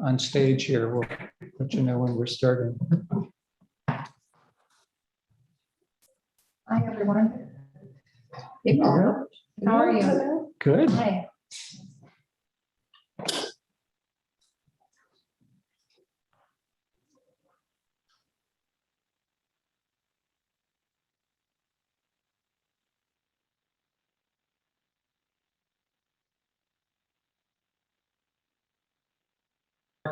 on stage here. We'll let you know when we're starting. Hi, everyone. Hello. How are you? Good. Hi.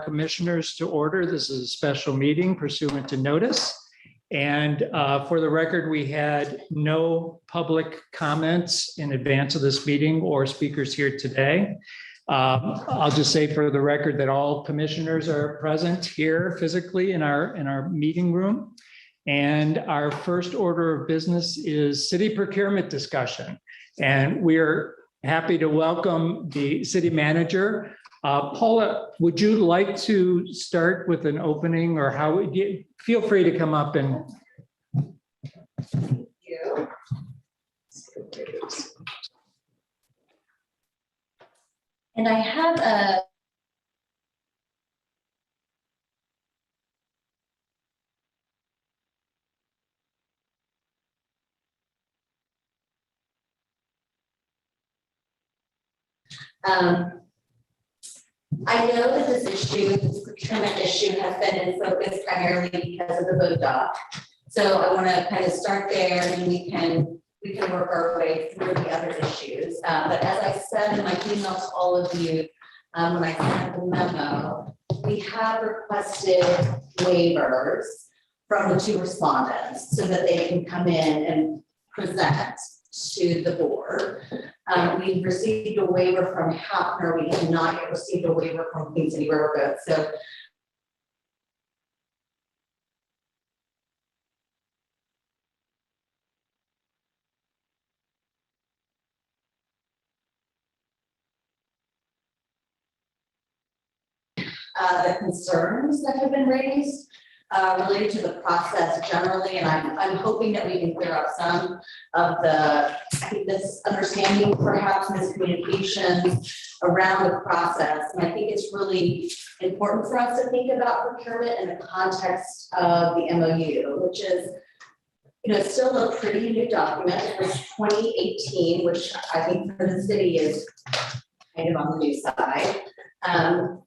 Commissioners to order. This is a special meeting pursuant to notice. And for the record, we had no public comments in advance of this meeting or speakers here today. I'll just say for the record that all commissioners are present here physically in our meeting room. And our first order of business is city procurement discussion. And we're happy to welcome the city manager. Paula, would you like to start with an opening, or how would you feel free to come up and. Thank you. And I have a I know that this procurement issue has been in focus primarily because of the vote doc. So I want to kind of start there, and we can work our way through the other issues. But as I said in my email to all of you, when I sent the memo, we have requested waivers from the two respondents so that they can come in and present to the board. We've received a waiver from Hafner. We have not yet received a waiver from Queen City Riverboat. So the concerns that have been raised related to the process generally, and I'm hoping that we can clear up some of the misunderstanding, perhaps miscommunication around the process. And I think it's really important for us to think about procurement in the context of the MOU, which is, still a pretty new document. It was 2018, which I think for the city is kind of on the new side. And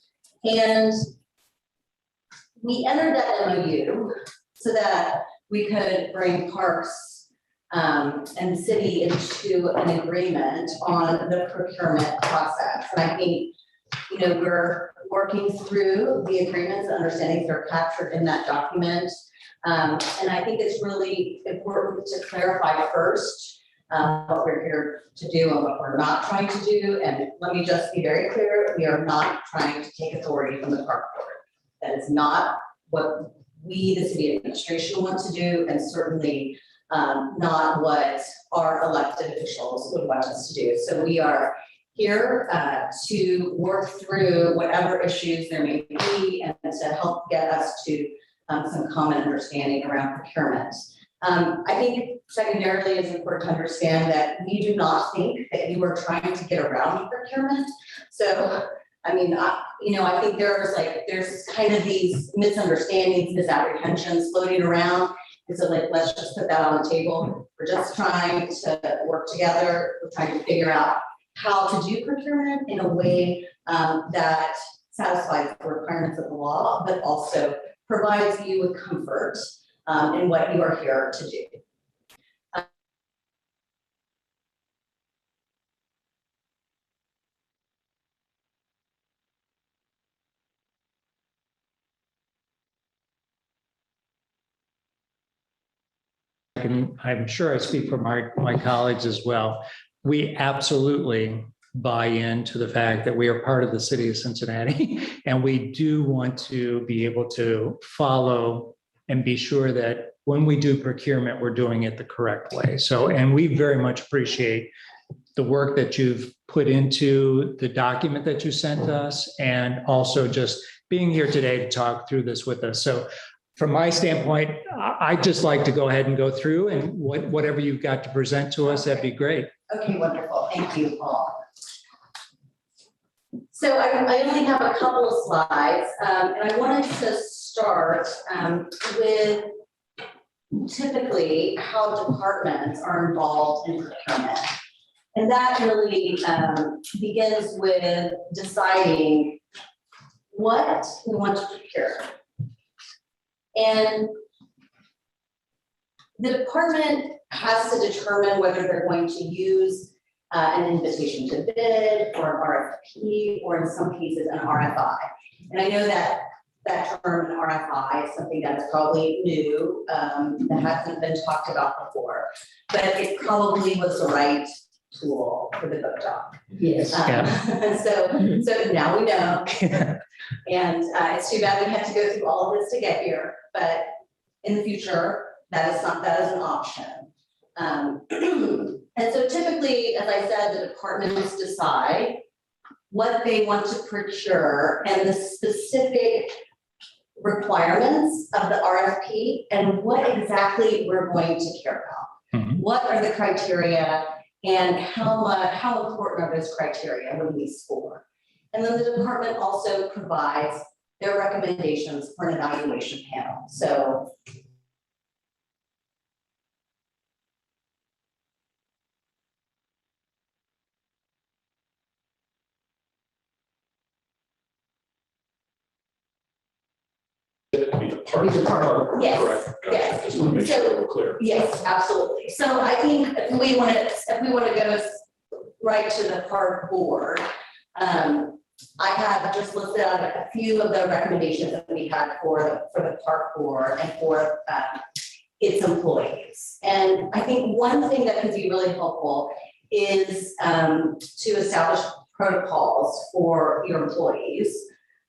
we entered that MOU so that we could bring parks and the city into an agreement on the procurement process. And I think, we're working through the agreements and understandings that are captured in that document. And I think it's really important to clarify first what we're here to do and what we're not trying to do. And let me just be very clear, we are not trying to take authority from the park board. That is not what we, the city administration, want to do, and certainly not what our elected officials would want us to do. So we are here to work through whatever issues there may be and to help get us to some common understanding around procurement. I think secondarily, it's important to understand that we do not think that you are trying to get around procurement. So, I think there's kind of these misunderstandings, misapprehensions floating around. And so let's just put that on the table. We're just trying to work together. We're trying to figure out how to do procurement in a way that satisfies the requirements of the law, but also provides you with comfort in what you are here to do. I'm sure I speak for my colleagues as well. We absolutely buy into the fact that we are part of the city of Cincinnati, and we do want to be able to follow and be sure that when we do procurement, we're doing it the correct way. So, and we very much appreciate the work that you've put into the document that you sent us, and also just being here today to talk through this with us. So from my standpoint, I'd just like to go ahead and go through, and whatever you've got to present to us, that'd be great. Okay, wonderful. Thank you, Paul. So I only have a couple of slides, and I wanted to start with typically how departments are involved in procurement. And that really begins with deciding what we want to procure. And the department has to determine whether they're going to use an invitation to bid or an RFP, or in some cases an RFI. And I know that that term RFI is something that is probably new, that hasn't been talked about before, but it probably was the right tool for the book doc. Yes. So now we know. And it's too bad we had to go through all of this to get here, but in the future, that is an option. And so typically, as I said, the departments decide what they want to procure and the specific requirements of the RFP and what exactly we're going to care about. Mhm. What are the criteria and how important are those criteria when we score? And then the department also provides their recommendations for an evaluation panel. So Be the part. Yes, Correct. Gotcha. yes. Just want to make sure we're clear. yes, absolutely. So I think if we want to go right to the park board, I have just listed out a few of the recommendations that we had for the park board and for its employees. And I think one thing that could be really helpful is to establish protocols for your employees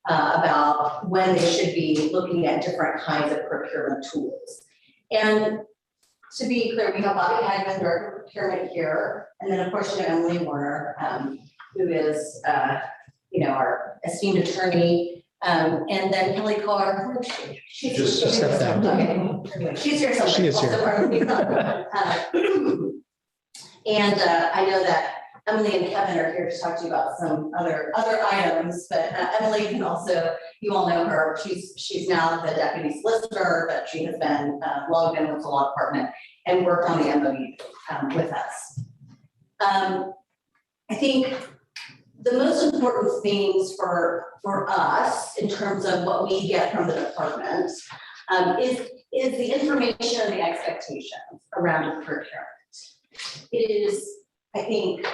about when they should be looking at different kinds of procurement tools. And to be clear, we have Bobby Hagman, Director of Procurement here, and then of course, Emily Warner, who is our esteemed attorney, and then Kelly Carr. She's Just stepped down. Okay. She's here somewhere. She is here. Also part of the- And I know that Emily and Kevin are here to talk to you about some other items, but Emily can also, you all know her, she's now the deputy solicitor, but she has been long been with the law department and worked on the MOU with us. I think the most important things for us in terms of what we get from the department is the information and the expectations around procurement. It is, I think,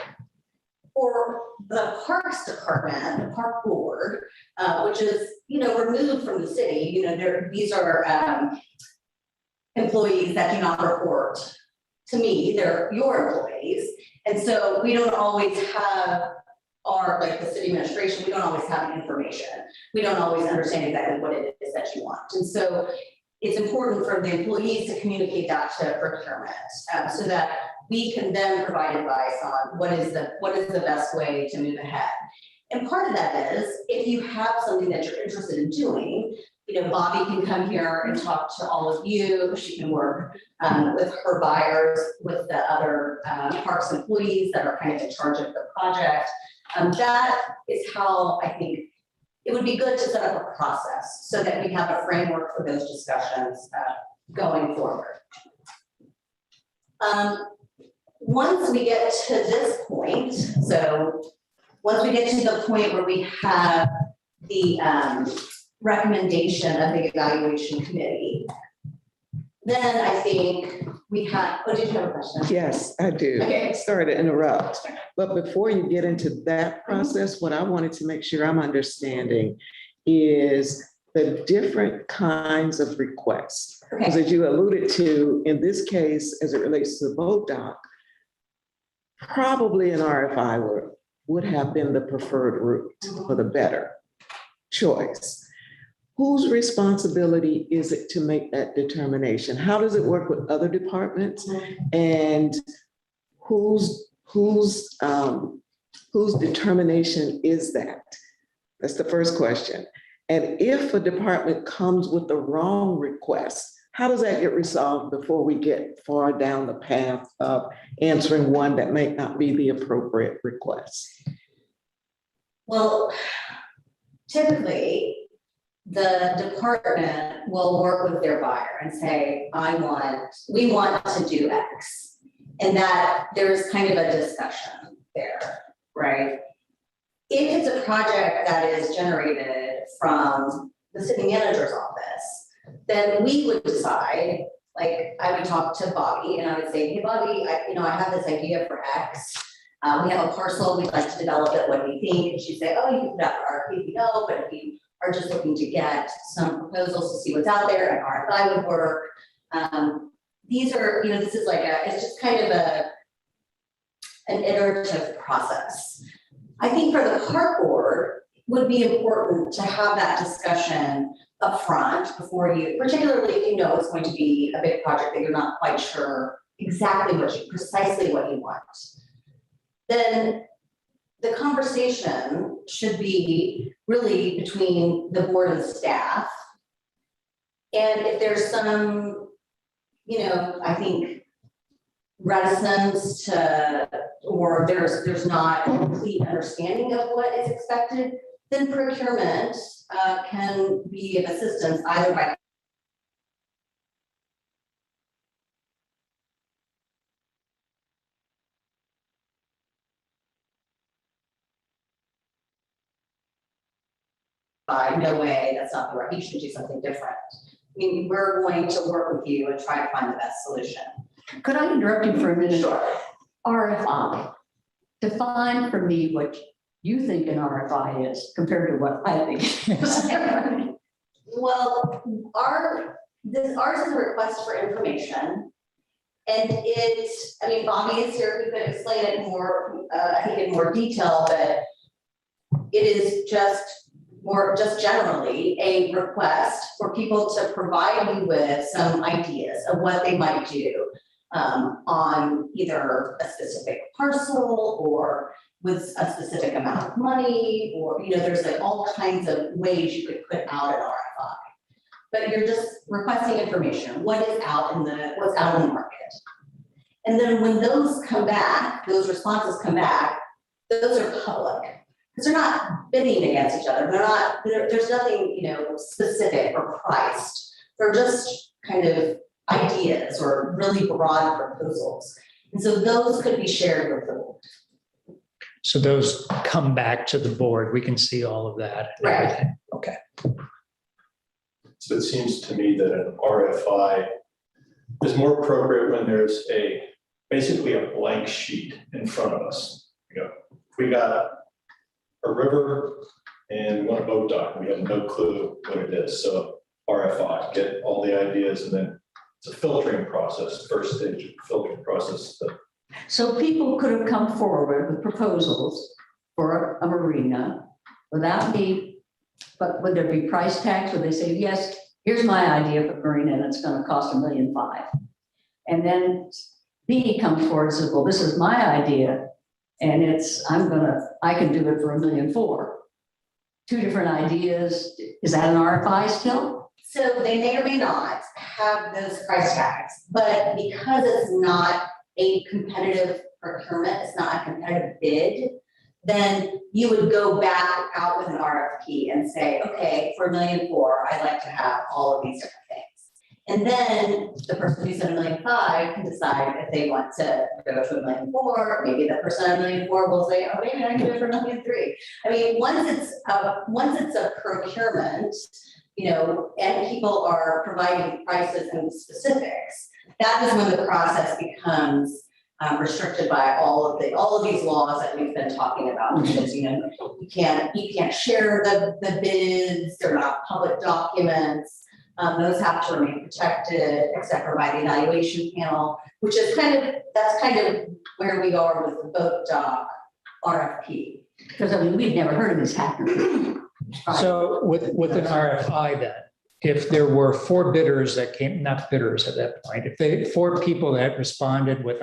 for the Parks Department, the Park Board, which is, removed from the city, these are employees that do not report to me, they're your employees. And so we don't always have like the city administration, we don't always have the information. We don't always understand exactly what it is that you want. And so it's important for the employees to communicate that to procurement so that we can then provide advice on what is the best way to move ahead. And part of that is if you have something that you're interested in doing, Bobby can come here and talk to all of you. She can work with her buyers, with the other parks employees that are kind of in charge of the project. That is how I think it would be good to set up a process so that we have a framework for those discussions going forward. Once we get to this point, so once we get to the point where we have the recommendation of the evaluation committee, then I think we have, did you have a question? Yes, I do. Okay. Sorry to interrupt. But before you get into that process, what I wanted to make sure I'm understanding is the different kinds of requests. Because Okay. as you alluded to, in this case, as it relates to the boat dock, probably an RFI would have been the preferred route or the better choice. Whose responsibility is it to make that determination? How does it work with other departments? And whose determination is that? That's the first question. And if a department comes with the wrong request, how does that get resolved before we get far down the path of answering one that may not be the appropriate request? Well, typically, the department will work with their buyer and say, we want to do X. And that there's kind of a discussion there, right? If it's a project that is generated from the city manager's office, then we would decide, like, I would talk to Bobby and I would say, hey, Bobby, I have this idea for X. We have a parcel, we'd like to develop it, what do you think? And she'd say, oh, you can put out an RFP, no, but if you are just looking to get some proposals to see what's out there, an RFI would work. These are, this is like it's just kind of an iterative process. I think for the park board, it would be important to have that discussion upfront before you, particularly if you know it's going to be a big project that you're not quite sure exactly precisely what you want. Then the conversation should be really between the board and staff. And if there's some, I think reticence to, or there's not a complete understanding of what is expected, then procurement can be of assistance either by no way, that's not the right, you should do something different. I mean, we're going to work with you and try to find the best solution. Could I interrupt you for a minute? Sure. RFI. Define for me what you think an RFI is compared to what I think it is. Well, ours is a request for information. And Bobby is here, who could explain it more, I think in more detail, but it is just generally a request for people to provide you with some ideas of what they might do on either a specific parcel or with a specific amount of money, or, there's like all kinds of ways you could put out an RFI. But you're just requesting information, what's out in the market. And then when those come back, those responses come back, those are public. Because they're not bidding against each other. There's nothing, specific or priced. They're just kind of ideas or really broad proposals. And so those could be shared with the board. So those come back to the board. We can see all of that. And Right. everything. Okay. So it seems to me that an RFI is more appropriate when there's basically a blank sheet in front of us. We got a river and one boat dock. We have no clue what it is. So RFI, get all the ideas, and then it's a filtering process, first stage of filtering process. So people could have come forward with proposals for a marina without me, but would there be price tags? Would they say, yes, here's my idea for a marina and it's going to cost $1.5 million. And then B comes forward and says, well, this is my idea. And I can do it for $1.4 million. Two different ideas. Is that an RFI still? So they may or may not have those price tags, but because it's not a competitive procurement, it's not a competitive bid, then you would go back out with an RFP and say, okay, for $1.4 million, I'd like to have all of these different things. And then the person who said $1.5 million can decide if they want to go to $1.4 million. Maybe the person at $1.4 million will say, oh, maybe I can do it for $1.3 million. I mean, once it's a procurement, and people are providing prices and specifics, that is when the process becomes restricted by all of these laws that we've been talking about. Because you can't share the bids. They're not public documents. Those have to remain protected, except for by the evaluation panel, which is kind of where we are with the boat dock RFP. Because we've never heard of this happening. So with an RFI then, if there were 4 bidders that came, not bidders at that point, if 4 people that responded with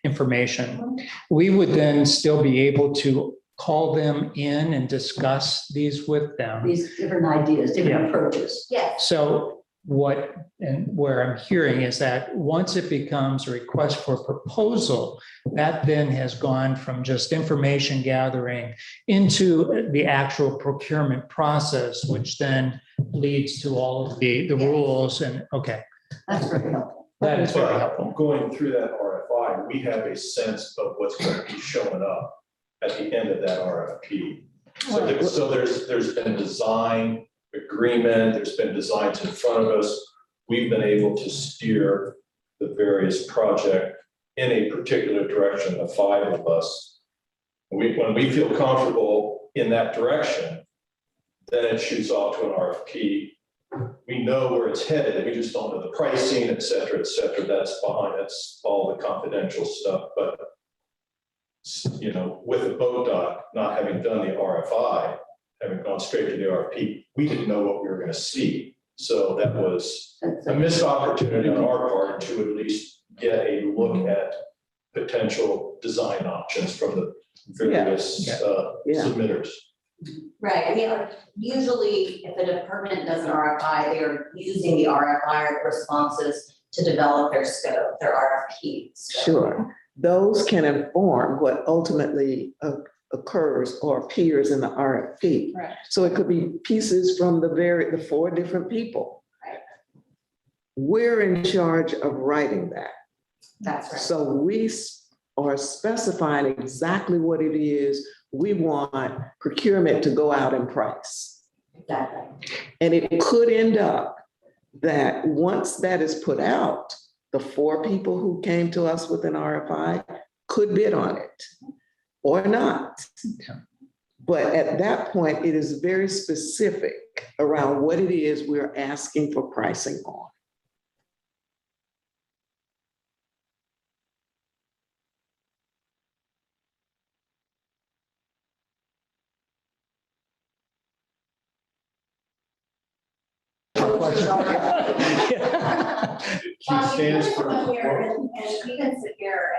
information, we would then still be able to call them in and discuss these with them. These different ideas, different approaches. Yes. So where I'm hearing is that once it becomes a request for proposal, that then has gone from just information gathering into the actual procurement process, which then leads to all of the rules and, okay, That's very helpful. that is very But helpful. going through that RFI, we have a sense of what's going to be showing up at the end of that RFP. So there's been design agreement, there's been designs in front of us. We've been able to steer the various project in a particular direction, the 5 of us. When we feel comfortable in that direction, then it shoots off to an RFP. We know where it's headed, we just don't know the pricing, et cetera, et cetera. That's all the confidential stuff. But, you know, with the boat dock not having done the RFI, having gone straight to the RFP, we didn't know what we were going to see. So that was a missed opportunity on our part to at least get a look at potential design options from the various submitters. Right, I mean, usually if a department does an RFI, they are using the RFI responses to develop their scope, their RFP scope. Sure. Those can inform what ultimately occurs or appears in the RFP. Right. So it could be pieces from the 4 different people. Right. We're in charge of writing that. That's right. So we are specifying exactly what it is we want procurement to go out and price. Exactly. And it could end up that once that is put out, the 4 people who came to us with an RFI could bid on it or not. But at that point, it is very specific around what it is we're asking for pricing on. She stands for. And we can sit here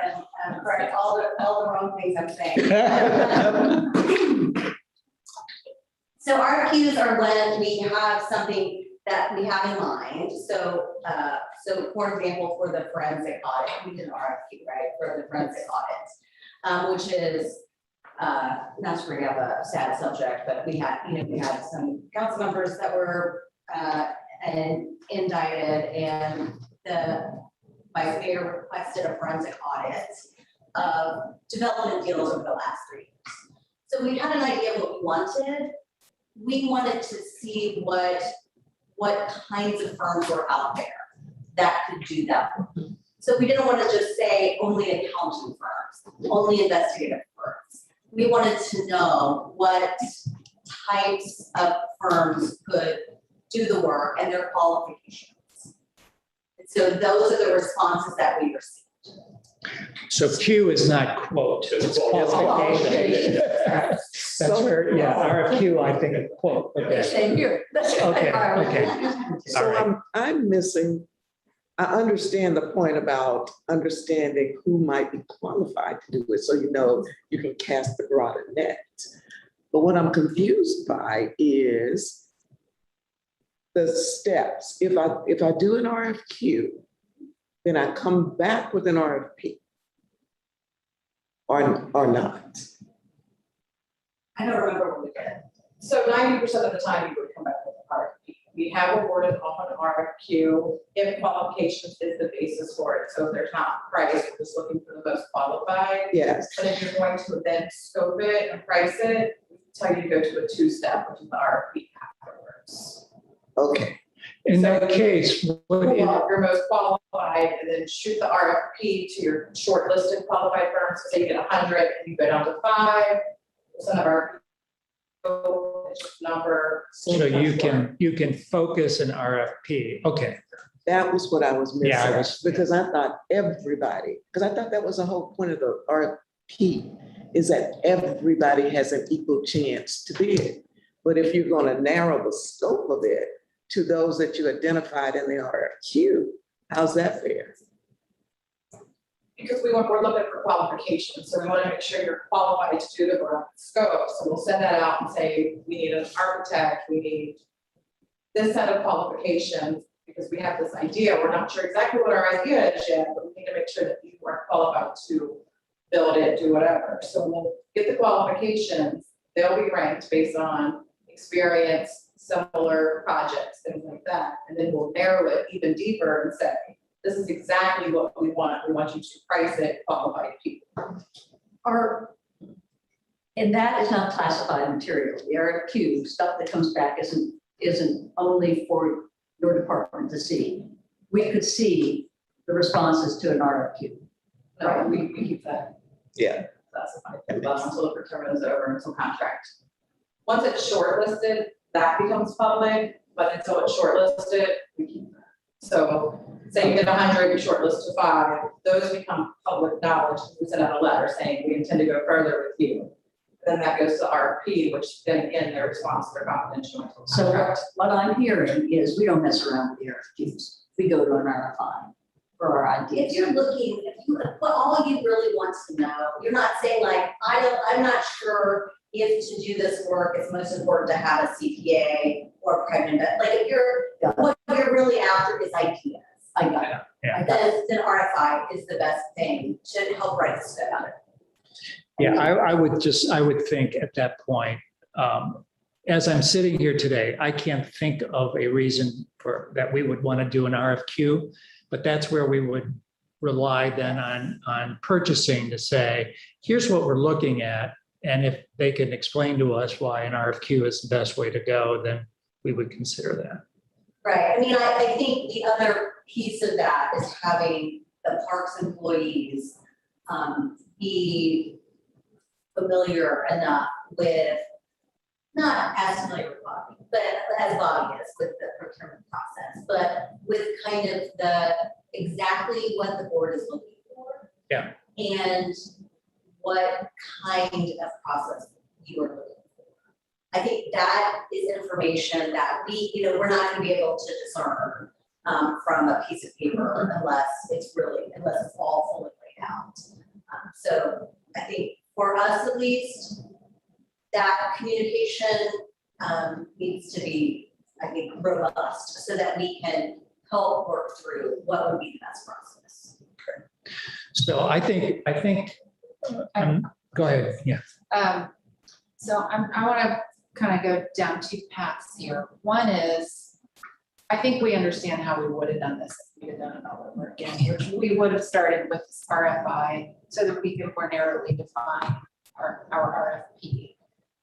and correct all the wrong things I'm saying. So RFQs are when we have something that we have in mind. So, for example, for the forensic audit, we did an RFQ, right, for the forensic audit, which is not to bring up a sad subject, but we had some council members that were and indicted, and the vice mayor requested a forensic audit of development deals over the last 3 years. So we had an idea of what we wanted. We wanted to see what kinds of firms were out there that could do that. So we didn't want to just say only accounting firms, only investigative firms. We wanted to know what types of firms could do the work and their qualifications. And so those are the responses that we received. So Q is not quote, it's qualification. That's where, RFQ, I think, is quote. Okay. Same here. That's Okay, okay. All So right. I'm missing, I understand the point about understanding who might be qualified to do it, so you know you can cast the broader net. But what I'm confused by is the steps. If I do an RFQ, then I come back with an RFP or not. I don't remember what we did. So 90% of the time you would come back with an RFP. We have awarded off an RFQ if qualifications is the basis for it. So if there's not price, we're just looking for the most qualified. Yes, But if you're going to then scope it and price it, we tell you to go to a 2-step, which is the RFP afterwards. okay. In that case, Pull what it- out your most qualified and then shoot the RFP to your shortlisted qualified firms. So say you get 100 and you go down to 5, some of our it's just number. so you can focus an RFP. Okay. That was what I was missing. Yeah, I was- Because I thought everybody, because I thought that was the whole point of the RFP, is that everybody has an equal chance to bid. But if you're going to narrow the scope of it to those that you identified in the RFQ, how's that fair? Because we're looking for qualifications, so we want to make sure you're qualified to do the work scope. So we'll send that out and say, we need an architect, we need this set of qualifications. because we have this idea, we're not sure exactly what our idea is yet, but we need to make sure that people are qualified to build it, do whatever. So we'll get the qualifications, they'll be ranked based on experience, similar projects, things like that. And then we'll narrow it even deeper and say, this is exactly what we want. We want you to price it, qualified people. And that is not classified material. The RFQ stuff that comes back isn't only for your department to see. We could see the responses to an RFQ. No, we keep that Yeah. classified until the procurement is over, until contract. Once it's shortlisted, that becomes public, but until it's shortlisted, we keep that. So say you get 100, you shortlist to 5, those become public knowledge. We send out a letter saying we intend to go further with you. Then that goes to RFP, which then again, their response, they're confidential until So contract. what I'm hearing is we don't mess around with the RFQs. We go to an RFI for our If ideas. you're looking, what all you really want to know, you're not saying like, I'm not sure if to do this work, it's most important to have a CPA or pregnant, like if what you're really after is ideas. I got it. Yeah. Then RFI is the best thing to help write this down. Yeah, I would think at that point, as I'm sitting here today, I can't think of a reason that we would want to do an RFQ, but that's where we would rely then on purchasing to say, here's what we're looking at. And if they can explain to us why an RFQ is the best way to go, then we would consider that. Right, I mean, I think the other piece of that is having the parks employees be familiar enough with, not as familiar with Bobby, but as Bobby is with the procurement process, but with kind of exactly what the board is looking for. Yeah. And what kind of process you are looking for. I think that is information that we're not going to be able to discern from a piece of paper unless it's all fully laid out. So I think for us at least, that communication needs to be, I think, robust so that we can help work through what would be the best process. So I think, go ahead, yeah. So I want to kind of go down two paths here. One is, I think we understand how we would have done this if we had done it all over again, which we would have started with this RFI so that we could more narrowly define our RFP.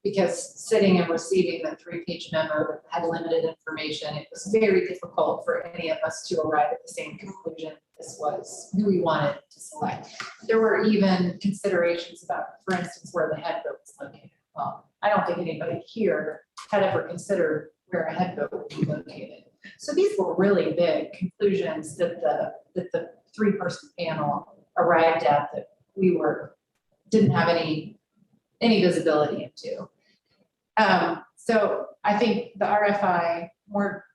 Because sitting and receiving the 3-page memo that had limited information, it was very difficult for any of us to arrive at the same conclusion. This was who we wanted to select. There were even considerations about, for instance, where the head boat was located. Well, I don't think anybody here had ever considered where a head boat would be located. So these were really big conclusions that the 3-person panel arrived at that we didn't have any visibility into. So I think the RFI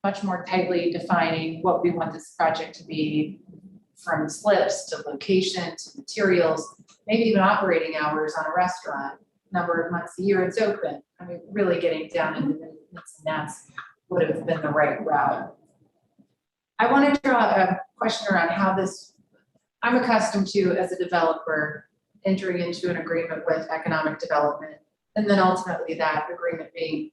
much more tightly defining what we want this project to be, from slips to location to materials, maybe even operating hours on a restaurant, number of months a year it's open. I mean, really getting down into the nuts and gnats would have been the right route. I want to draw a question around how this, I'm accustomed to as a developer entering into an agreement with economic development, and then ultimately that agreement being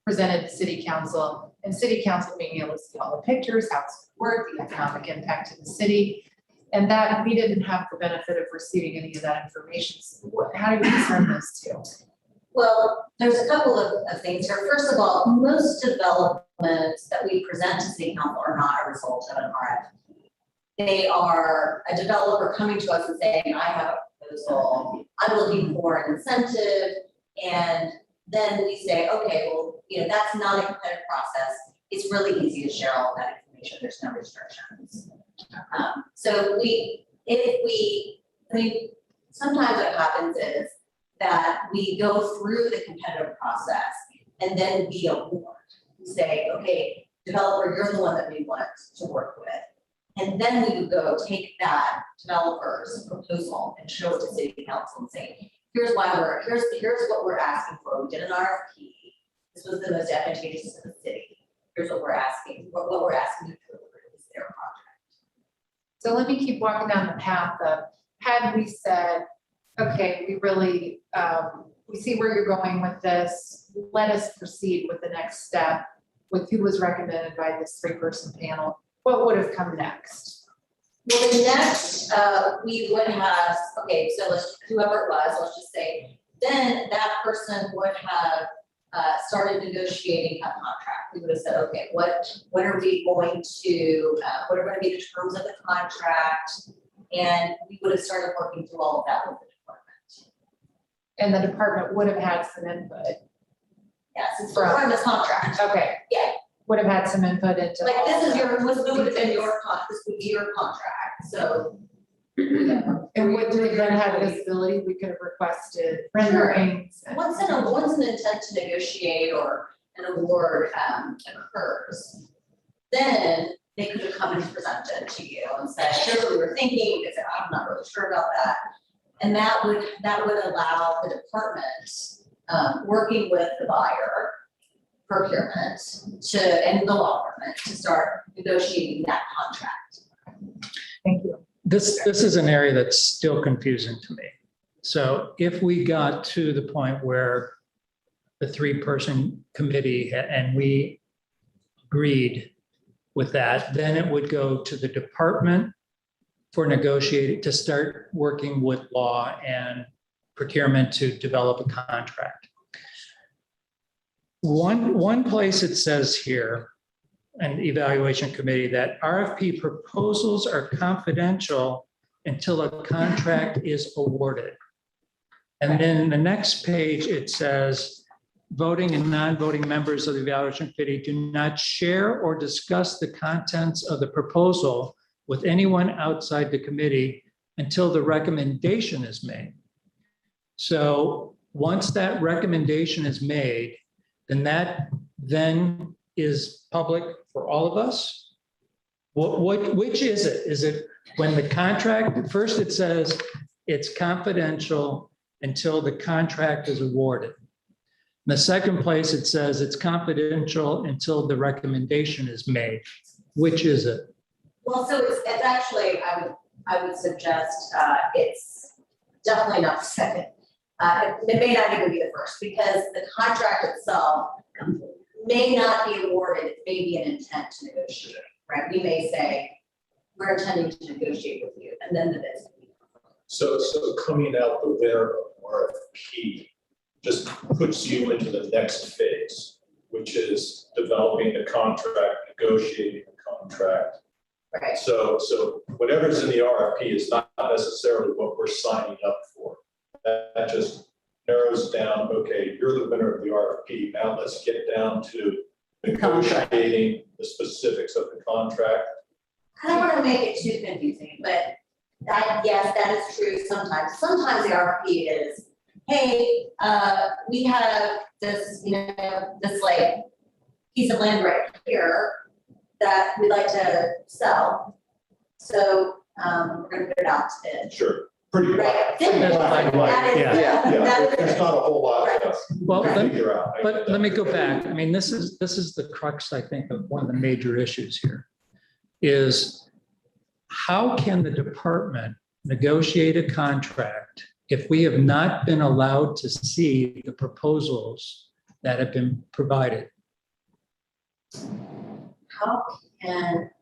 presented to city council, and city council being able to see all the pictures, how it's work, the economic impact to the city, and that we didn't have the benefit of receiving any of that information. So how do we discern those two? Well, there's a couple of things here. First of all, most developments that we present to city council are not a result of an RFP. They are a developer coming to us and saying, I have a proposal, I'm looking for an incentive, and then we say, okay, well, that's not a competitive process. It's really easy to share all of that information. There's no restrictions. So sometimes what happens is that we go through the competitive process and then we award. We say, okay, developer, you're the one that we want to work with. And then we would go take that developer's proposal and show it to city council and say, here's what we're asking for. We did an RFP. This was the most advantageous to the city. Here's what we're asking, what we're asking you to So let me keep walking down the path of, had we said, okay, we really, we see where you're going with this, let us proceed with the next step with who was recommended by this 3-person panel, what would have come next? Well, the next, we would have, okay, so whoever it was, let's just say, then that person would have started negotiating a contract. We would have said, okay, what are we going to, what are going to be the terms of the contract? And we would have started working through all of that with the department. And the department would have had some input. Yes, it's part of this contract. Okay. Yeah. Would have had some input into. Like all this is of your, that. would have been your this would be your contract, so. And would we then have visibility, we could have requested renderings. and- Once an intent to negotiate or an award occurs, then they could have come and presented to you and said, here's what we were thinking, because I'm not really sure about that. And that would allow the department, working with the buyer, procurement, and the law department to start negotiating that contract. Thank you. This is an area that's still confusing to me. So if we got to the point where the 3-person committee and we agreed with that, then it would go to the department for negotiating, to start working with law and procurement to develop a contract. One place it says here, an evaluation committee, that RFP proposals are confidential until a contract is awarded. And then the next page, it says, voting and non-voting members of the evaluation committee do not share or discuss the contents of the proposal with anyone outside the committee until the recommendation is made. So once that recommendation is made, then that then is public for all of us? Which is it? Is it when the contract, first it says it's confidential until the contract is awarded. In the second place, it says it's confidential until the recommendation is made. Which is it? Well, so it's actually, I would suggest it's definitely not the second. It may not even be the first, because the contract itself may not be awarded, it may be an intent to negotiate, right? We may say, we're intending to negotiate with you, and then the bid's gonna be. So coming out the winner of RFP just puts you into the next phase, which is developing the contract, negotiating the contract. Right. So whatever's in the RFP is not necessarily what we're signing up for. That just narrows down, okay, you're the winner of the RFP. Now let's get down to negotiating the specifics of the contract. I don't want to make it too confusing, but yes, that is true sometimes. Sometimes the RFP is, hey, we have this, this like piece of land right here that we'd like to sell. So we're gonna put it out to bid. Sure, pretty wide. Right. That is- Yeah, that is- there's not a whole lot Right. to Well, figure out. but let me go back. I mean, this is the crux, I think, of one of the major issues here, is how can the department negotiate a contract if we have not been allowed to see the proposals that have been provided?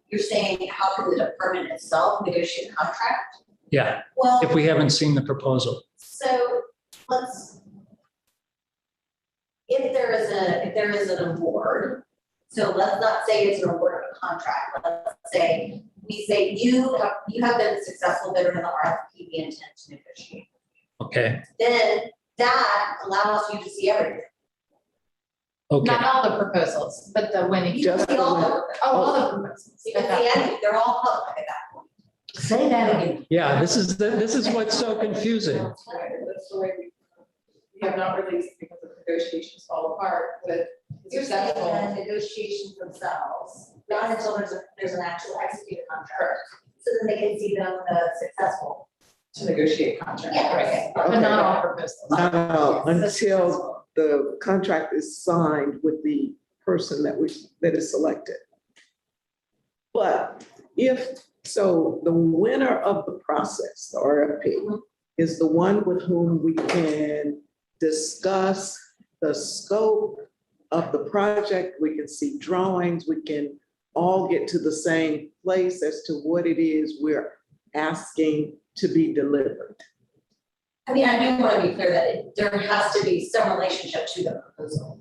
You're saying, how can the department itself negotiate a contract? Yeah, Well, if we haven't seen the proposal. so if there is an award, so let's not say it's an award of a contract, let's say, we say you have been a successful bidder in the RFP, we intend to negotiate. Okay, Then that allows you to see everything. okay. Not all the proposals, but the winning. You can see all of them. All the proposals. You can see anything, they're all public at that point. Say that again. Yeah, this is what's so confusing. That's right, that's the way we have not released because the negotiations fall apart with You're saying successful. the negotiations themselves, not until there's an actual executed contract, so then they can see them successful. To negotiate contract. Yeah, right. But not all proposals. No, Yes. until the contract is signed with the person that is selected. But So the winner of the process, the RFP, is the one with whom we can discuss the scope of the project. We can see drawings, we can all get to the same place as to what it is we're asking to be delivered. I mean, I do want to be clear that there has to be some relationship to the proposal.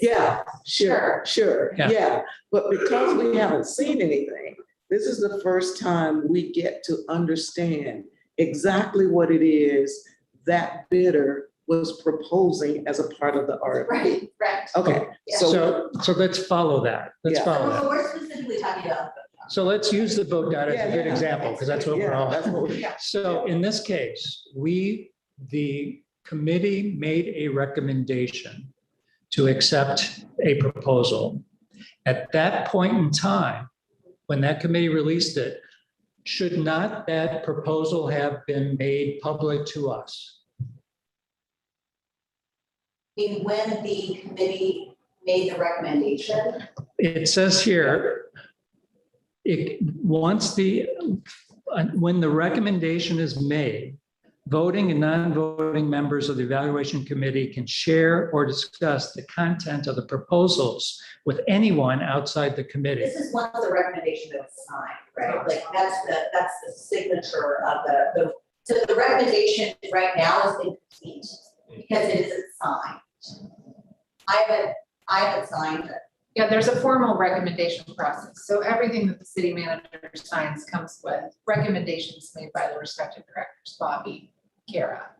Yeah, sure, Yeah. yeah. But because we haven't seen anything, this is the first time we get to understand exactly what it is that bidder was proposing as a part of the RFP. Right. Okay, so, So let's follow that. Let's Yeah. follow So that. we're specifically talking about. So let's use the vote data as a good Yeah. example, because that's what we're yeah, all. that's what we, So in this case, the committee made a recommendation to accept a proposal. At that point in time, when that committee released it, should not that proposal have been made public to us? I mean, when the committee made the recommendation, It says here, when the recommendation is made, voting and non-voting members of the evaluation committee can share or discuss the content of the proposals with anyone outside the committee. this is once the recommendation that was signed, right? Like, that's the signature of so the recommendation right now is incomplete because it isn't signed. I haven't signed it. Yeah, there's a formal recommendation process. So everything that the city manager signs comes with recommendations made by the respective directors, Bobby, Kara.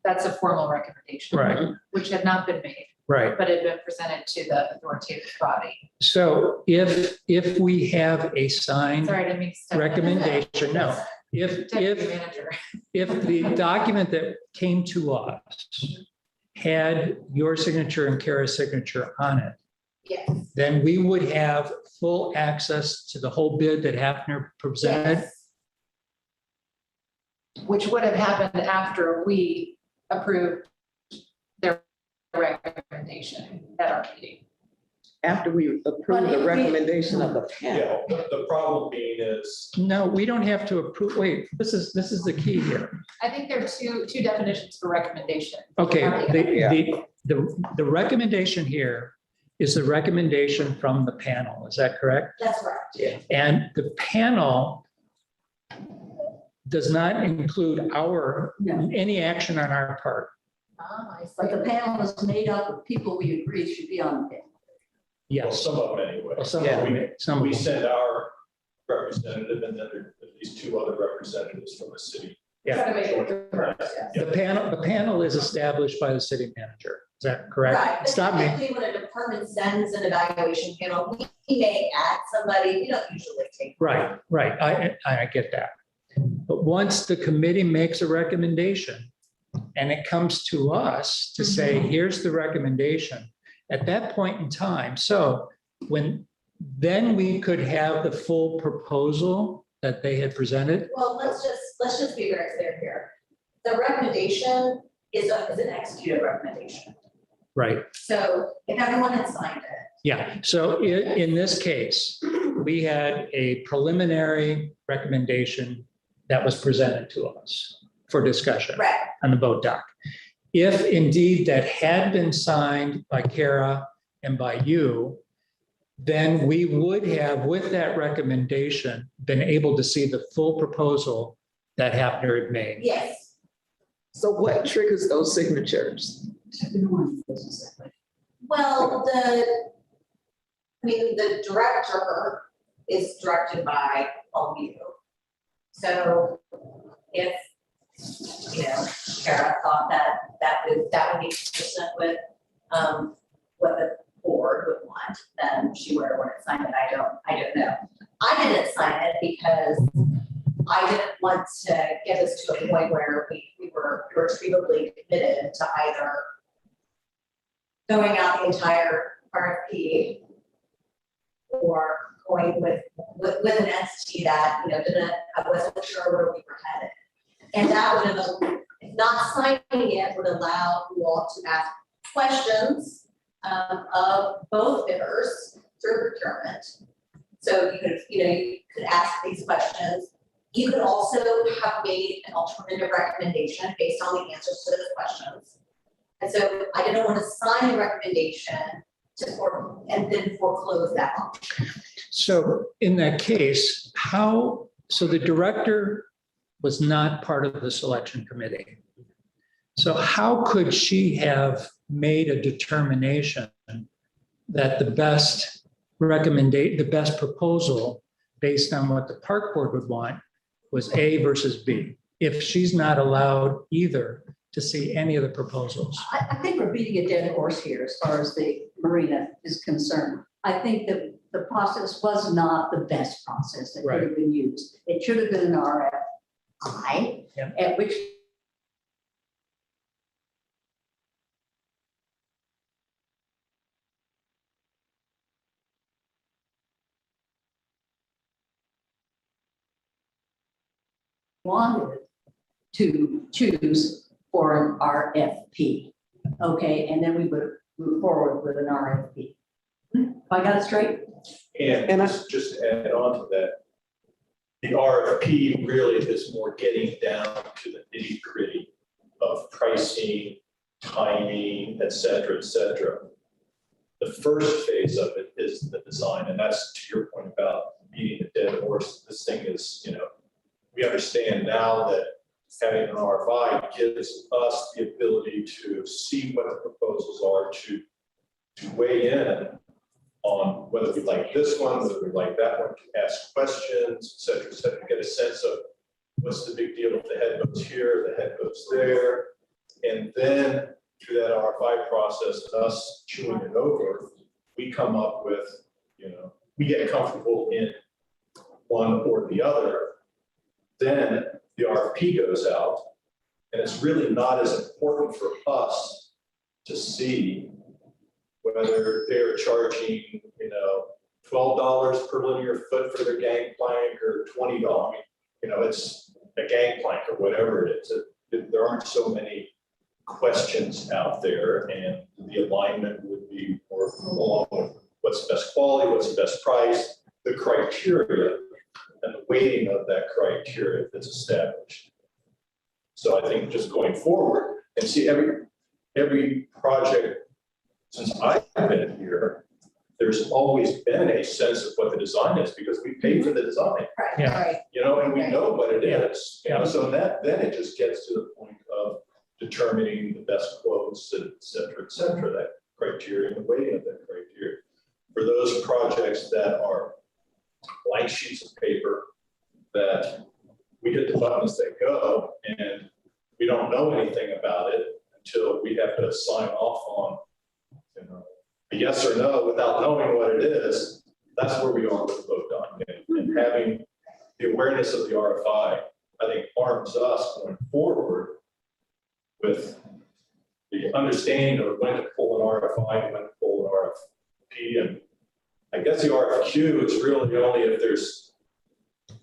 That's a formal recommendation. Right. Which had not been made, Right. but had been presented to the authoritative body. So if we have a signed Sorry, I didn't mean to step in. recommendation, no. Deputy manager. If the document that came to us had your signature and Kara's signature on it, Yes. then we would have full access to the whole bid that Hafner presented. Yes. Which would have happened after we approved their recommendation at our meeting. after we approve the recommendation of the panel. Yeah, the problem being is, No, we don't have to approve, wait, this is the key here. I think there are two definitions for recommendation. Okay, Yeah. the recommendation here is the recommendation from the panel, is that correct? That's right. And the panel does not include No. any action on our part. Ah, I see. But the panel is made up of people we agree should be on the panel. well, Yes. some of them anyway. Well, some Yeah. of them, some of We them. send our representative and then there are these two other representatives from the city. Yeah. Try to make it work, yeah. The panel is established by the city manager. Is that correct? Right, but Stop me. typically when a department sends an evaluation panel, we may add somebody, we don't usually take. Right. I get that. But once the committee makes a recommendation and it comes to us to say, here's the recommendation, at that point in time, so then we could have the full proposal that they had presented. Well, let's just be very clear here. The recommendation is an executed recommendation. Right. So if everyone had signed it, Yeah. So in this case, we had a preliminary recommendation that was presented to us for discussion right, on the vote doc. If indeed that had been signed by Kara and by you, then we would have, with that recommendation, been able to see the full proposal that Hafner had made. yes. So what triggers those signatures? Well, the director is directed by all of you. So if, Kara thought that would be consistent with, what the board would want, then she would have signed it. I don't know. I didn't sign it because I didn't want to get us to a point where we were irretrievably committed to either going out the entire RFP or going with an entity that, I wasn't sure where we were headed. And that would have, not signing it would allow you all to ask questions of both bidders through procurement. So you could ask these questions. You could also have made an alternative recommendation based on the answers to those questions. And so I didn't want to sign the recommendation and then foreclose that option. So in that case, so the director was not part of the selection committee. So how could she have made a determination that the best proposal based on what the park board would want was A versus B, if she's not allowed either to see any of the proposals? I think we're beating a dead horse here as far as the marina is concerned. I think that the process was not the best process that could have been used. It should have been an RFI, Yep. at which wanted to choose for an RFP. Okay, and then we would move forward with an RFP. I got it straight? And And I- just to add on to that, the RFP really is more getting down to the nitty gritty of pricing, timing, et cetera, et cetera. The first phase of it is the design, and that's to your point about beating a dead horse. This thing is, we understand now that having an RFI gives us the ability to see what the proposals are, to weigh in on whether we like this one, whether we like that one, to ask questions, et cetera, get a sense of what's the big deal if the head goes here, the head goes there. And then through that RFI process, us chewing it over, we come up with, we get comfortable in one or the other. Then the RFP goes out, and it's really not as important for us to see whether they're charging, $12 per linear foot for their gangplank or $20. It's a gangplank or whatever it is. There aren't so many questions out there, and the alignment would be more along with what's the best quality, what's the best price, the criteria, and the weighting of that criteria that's established. So I think just going forward and see every project since I've been here, there's always been a sense of what the design is because we paid for the design, Yeah. Right. and we know what it is. Yeah. So then it just gets to the point of determining the best quotes, et cetera, that criteria and the weighting of that criteria. For those projects that are blank sheets of paper that we hit the button as they go, and we don't know anything about it until we have to sign off on a yes or no without knowing what it is. That's where we are with the vote document. And having the awareness of the RFI, I think, arms us going forward with the understanding of when to pull an RFI and when to pull an RFP. And I guess the RFQ is really only if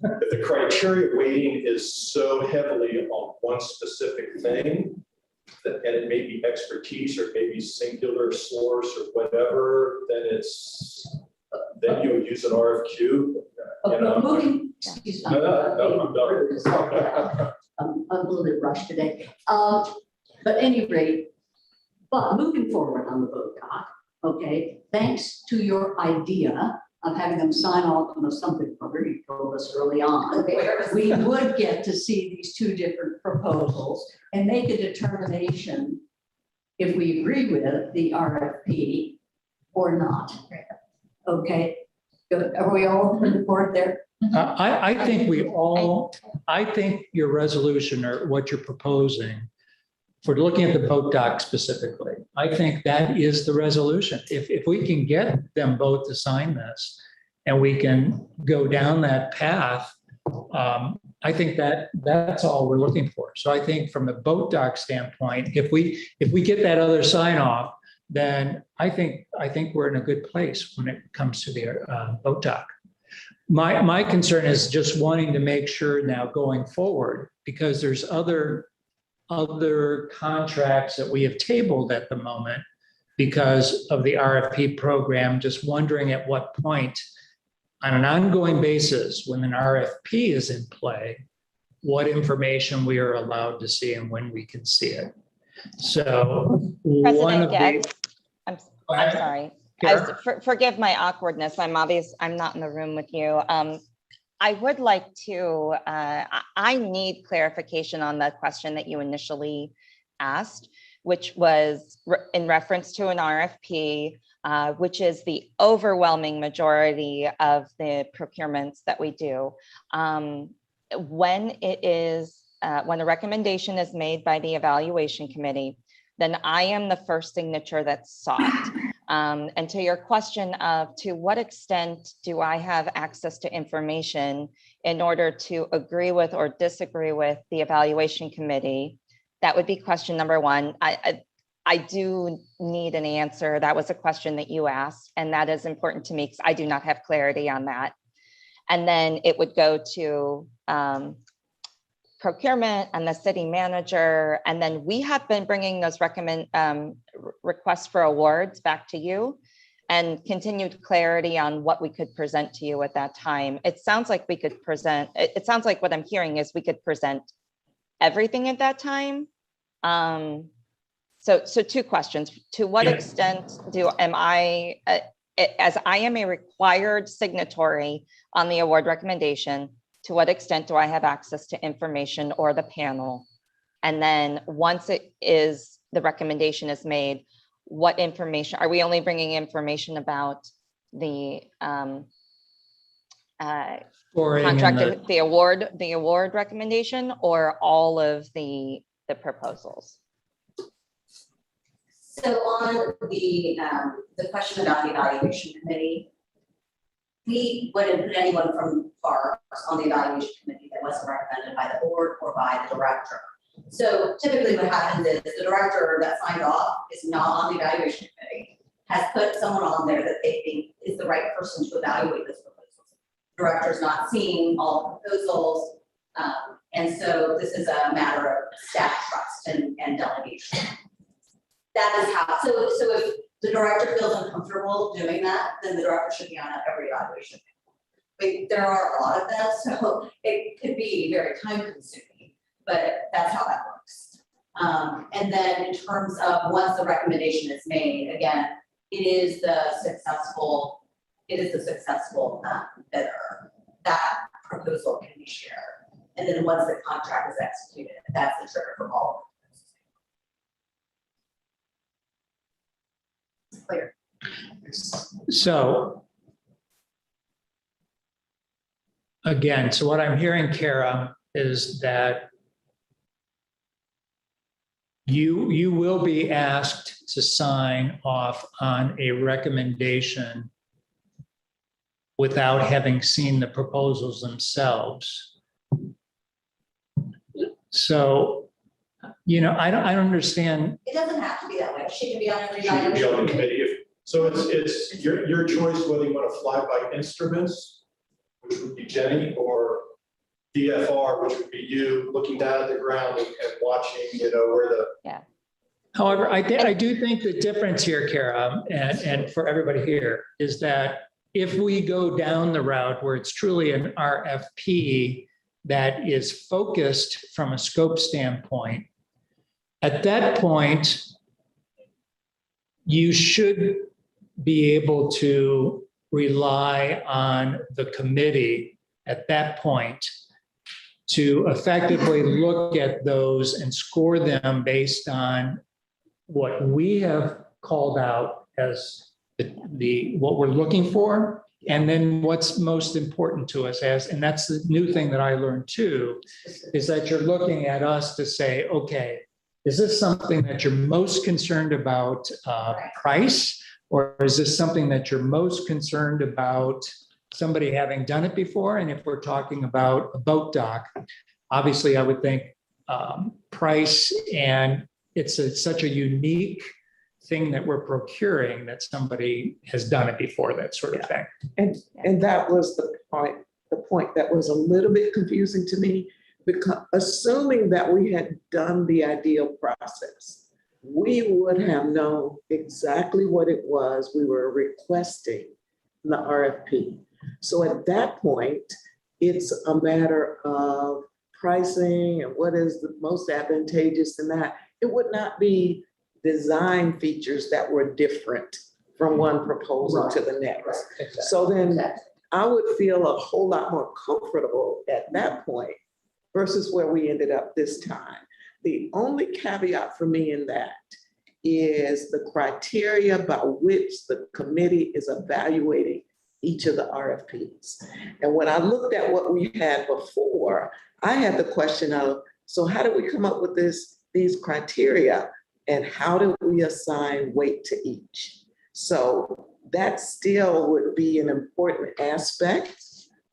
the criteria weighting is so heavily on one specific thing, and it may be expertise or maybe singular source or whatever, then you would use an RFQ. Moving, excuse me. No, I'm done. I'm a little bit rushed today. But at any rate, but moving forward on the vote doc, okay, thanks to your idea of having them sign off on something, you told us early on, we would get to see these two different proposals and make a determination if we agree with the RFP or not. Okay, good. Are we all in the board there? I think your resolution or what you're proposing for looking at the vote doc specifically, I think that is the resolution. If we can get them both to sign this and we can go down that path, I think that's all we're looking for. So I think from the vote doc standpoint, if we get that other sign off, then I think we're in a good place when it comes to the vote doc. My concern is just wanting to make sure now going forward, because there's other contracts that we have tabled at the moment because of the RFP program, just wondering at what point on an ongoing basis, when an RFP is in play, what information we are allowed to see and when we can see it. So one of President the. I'm Go ahead, sorry. Kara. Forgive my awkwardness. I'm not in the room with you. I would like to, I need clarification on the question that you initially asked, which was in reference to an RFP, which is the overwhelming majority of the procurements that we do. When a recommendation is made by the evaluation committee, then I am the first signature that's sought. And to your question of to what extent do I have access to information in order to agree with or disagree with the evaluation committee, that would be question number one. I do need an answer. That was a question that you asked, and that is important to me because I do not have clarity on that. And then it would go to procurement and the city manager. And then we have been bringing those requests for awards back to you and continued clarity on what we could present to you at that time. It sounds like we could present, it sounds like what I'm hearing is we could present everything at that time. So two questions. To what extent am I, as I am a required signatory on the award recommendation, to what extent do I have access to information or the panel? And then once the recommendation is made, what information, are we only bringing information about the contract, the award recommendation, or all of the proposals? So on the question about the evaluation committee, we wouldn't put anyone from Parks on the evaluation committee that wasn't recommended by the board or by the director. So typically what happens is the director that signed off is not on the evaluation committee, has put someone on there that they think is the right person to evaluate those proposals. Director's not seeing all the proposals. And so this is a matter of staff trust and delegation. That is how, so if the director feels uncomfortable doing that, then the director should be on every evaluation. But there are a lot of them, so it could be very time consuming, but that's how that works. And then in terms of once the recommendation is made, again, it is the successful bidder. That proposal can be shared. And then once the contract is executed, that's the trigger for all of them. Clear. So again, so what I'm hearing, Kara, is that you will be asked to sign off on a recommendation without having seen the proposals themselves. So, I don't understand. It doesn't have to be that way. She can be on every She can be on the evaluation committee. So it's your choice whether you want to fly by instruments, which would be Jenny, or DFR, which would be you looking down at the ground and watching, where the. Yeah. However, I do think the difference here, Kara, and for everybody here, is that if we go down the route where it's truly an RFP that is focused from a scope standpoint, at that point, you should be able to rely on the committee at that point to effectively look at those and score them based on what we have called out as what we're looking for, and then what's most important to us and that's the new thing that I learned too, is that you're looking at us to say, okay, is this something that you're most concerned about price, or is this something that you're most concerned about somebody having done it before? And if we're talking about a boat dock, obviously I would think price, and it's such a unique thing that we're procuring that somebody has done it before, that sort of thing. And that was the point that was a little bit confusing to me, because assuming that we had done the ideal process, we would have known exactly what it was we were requesting in the RFP. So at that point, it's a matter of pricing and what is the most advantageous in that. It would not be design features that were different from one proposal to the next. So then I would feel a whole lot more comfortable at that point versus where we ended up this time. The only caveat for me in that is the criteria by which the committee is evaluating each of the RFPs. And when I looked at what we had before, I had the question of, so how do we come up with these criteria and how do we assign weight to each? So that still would be an important aspect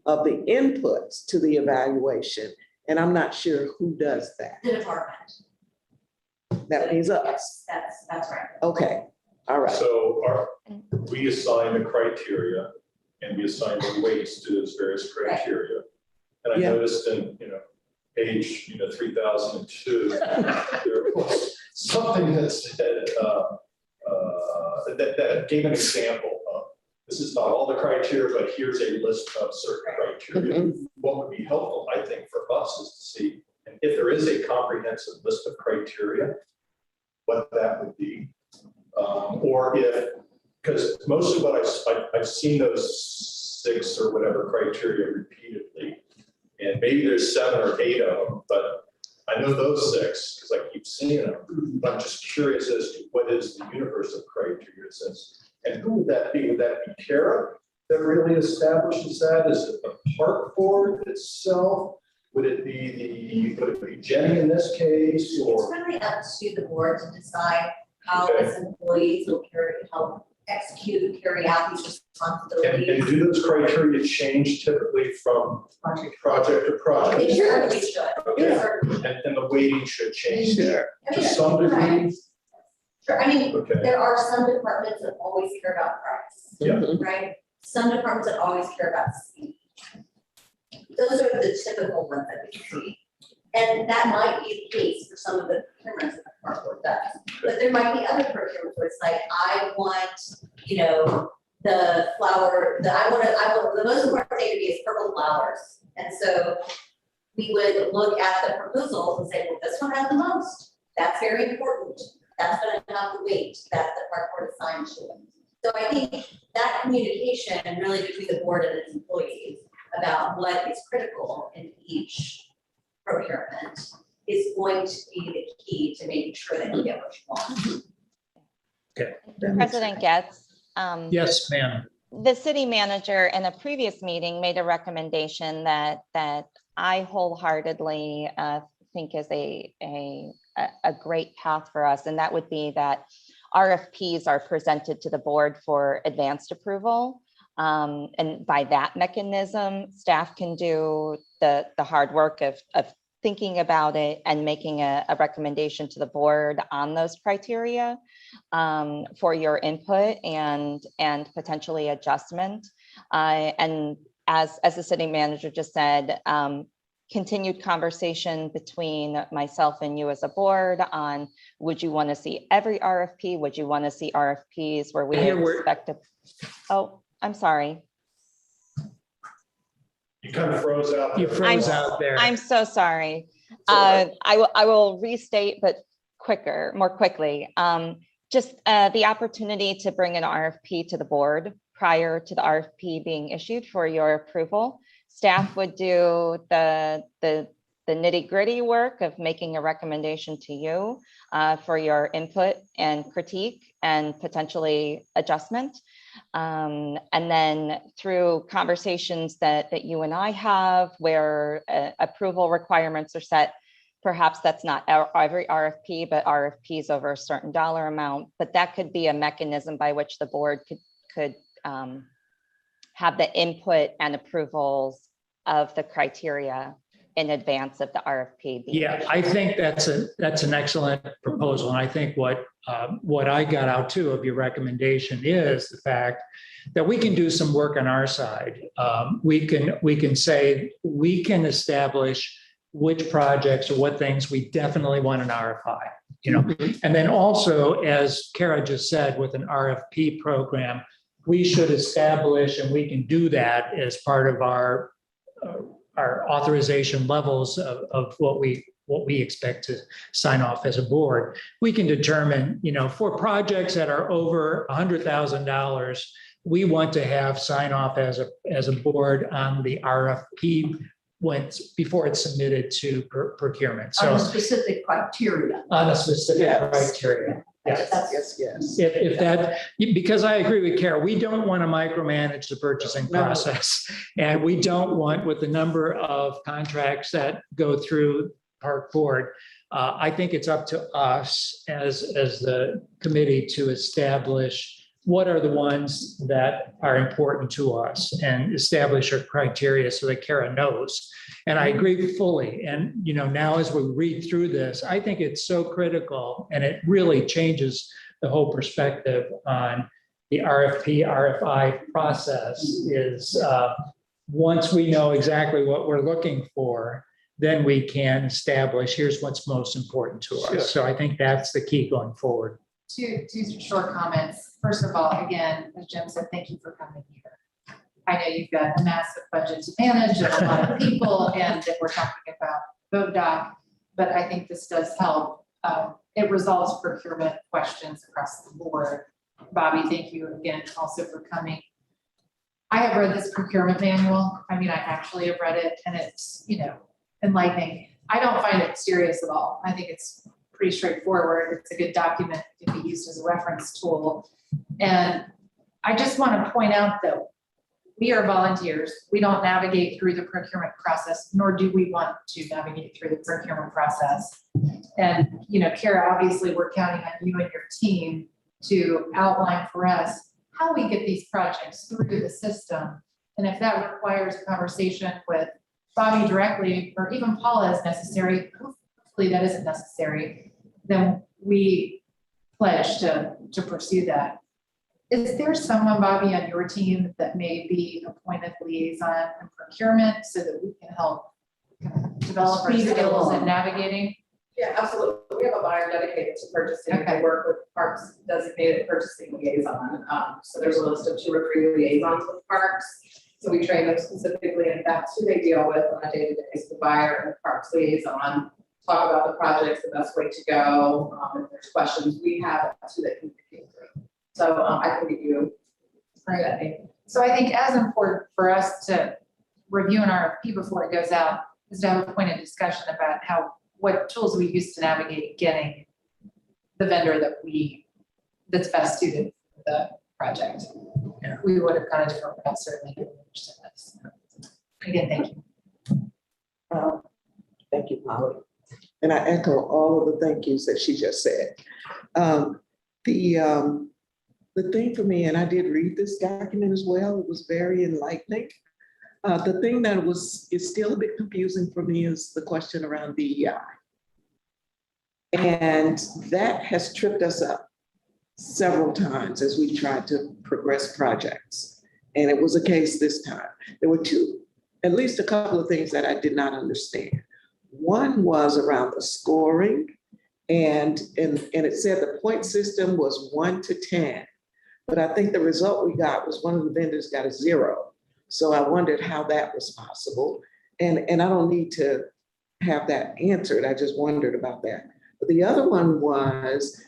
of the inputs to the evaluation. And I'm not sure who does that. The department. That means us. Yes, that's right. Okay, all right. So we assign the criteria and we assign the weights to those various criteria. And I Yeah. noticed in, page, 3002, there was something that said, that gave an example of, this is not all the criteria, but here's a list of certain criteria. Mhm. What would be helpful, I think, for us is to see, and if there is a comprehensive list of criteria, what that would be. Or if, because most of what I've seen those 6 or whatever criteria repeatedly, and maybe there's 7 or 8 of them, but I know those 6 because I keep seeing them. But I'm just curious as to what is the universe of criteria since, and who would that be? Would that be Kara that really establishes that? Is it the park board itself? Would it be Jenny in this case, It's or? really up to the board to decide how Okay. its employees will help execute, carry out these And responsibilities. do those criteria change typically from project to project? They certainly should. They Okay. certainly And the weighting should change Sure. to some degree? Sure, I mean, Okay. there are some departments that always care about price, Yeah. Mhm. right? Some departments that always care about speed. Those are the typical ones that we see. And that might be the case for some of the procurements that the park board does. But there might be other procurements where it's like, I want, the flower, I want, the most important thing to me is purple flowers. And so we would look at the proposals and say, well, this one has the most. That's very important. That's gonna have the weight that the park board assigned to it. So I think that communication really between the board and its employees about what is critical in each procurement is going to be the key to making sure that you get what you want. President Getz. Yes, ma'am. The city manager in a previous meeting made a recommendation that I wholeheartedly think is a great path for us, and that would be that RFPs are presented to the board for advanced approval. And by that mechanism, staff can do the hard work of thinking about it and making a recommendation to the board on those criteria for your input and potentially adjustment. And as the city manager just said, continued conversation between myself and you as a board on, would you want to see every RFP? Would you want to see RFPs where we expect to, oh, I'm sorry. You kind of froze out. You there. froze out there. I'm so sorry. It's all right. I will restate, but more quickly. Just the opportunity to bring an RFP to the board prior to the RFP being issued for your approval. Staff would do the nitty-gritty work of making a recommendation to you for your input and critique and potentially adjustment. And then through conversations that you and I have where approval requirements are set, perhaps that's not every RFP, but RFPs over a certain dollar amount, but that could be a mechanism by which the board could have the input and approvals of the criteria in advance of the RFP. Yeah, I think that's an excellent proposal. And I think what I got out too of your recommendation is the fact that we can do some work on our side. We can say, we can establish which projects or what things we definitely want an RFI, and then also, as Kara just said, with an RFP program, we should establish, and we can do that as part of our authorization levels of what we expect to sign off as a board. We can determine, for projects that are over $100,000, we want to have sign off as a board on the RFP before it's submitted to procurement. On a So specific criteria. on a specific Yes. criteria. Yes. Yes. If that, because I agree with Kara, we don't want to micromanage the purchasing No. process. And we don't want, with the number of contracts that go through park board, I think it's up to us as the committee to establish what are the ones that are important to us and establish our criteria so that Kara knows. And I agree fully. And, now as we read through this, I think it's so critical, and it really changes the whole perspective on the RFP, RFI process is once we know exactly what we're looking for, then we can establish, here's what's most important to us. Sure. So I think that's the key going forward. Two short comments. First of all, again, as Jim said, thank you for coming here. I know you've got a massive budget to manage and a lot of people, and that we're talking about vote doc, but I think this does help. It resolves procurement questions across the board. Bobby, thank you again also for coming. I have read this procurement manual. I mean, I actually have read it, and it's, enlightening. I don't find it serious at all. I think it's pretty straightforward. It's a good document. It can be used as a reference tool. And I just want to point out that we are volunteers. We don't navigate through the procurement process, nor do we want to navigate through the procurement process. And, Kara, obviously we're counting on you and your team to outline for us how we get these projects through the system. And if that requires a conversation with Bobby directly, or even Paula as necessary, hopefully that isn't necessary, then we pledge to pursue that. Is there someone, Bobby, on your team that may be appointed liaison in procurement so that we can help develop our Speed it skills along. in navigating? Yeah, absolutely. We have a buyer dedicated to purchasing. Okay. We work with Parks designated purchasing liaison. So there's a list of 2 or 3 liaisons with Parks. So we train them specifically, and that's who they deal with on a day-to-day, is the buyer and the Parks liaison. Talk about the projects, the best way to go. If there's questions we have, that's who they communicate through. So I can give you that name. So I think as important for us to review an RFP before it goes out is to have a point of discussion about what tools we use to navigate getting the vendor that's best suited for the project. Yeah. We would have gone a different route, certainly. If we understood this. Again, thank you. Thank you, Polly. And I echo all of the thank yous that she just said. The thing for me, and I did read this document as well, it was very enlightening. The thing that is still a bit confusing for me is the question around DEI. And that has tripped us up several times as we tried to progress projects. And it was a case this time. There were at least a couple of things that I did not understand. One was around the scoring, and it said the point system was 1 to 10. But I think the result we got was one of the vendors got a 0. So I wondered how that was possible. And I don't need to have that answered. I just wondered about that. But the other one was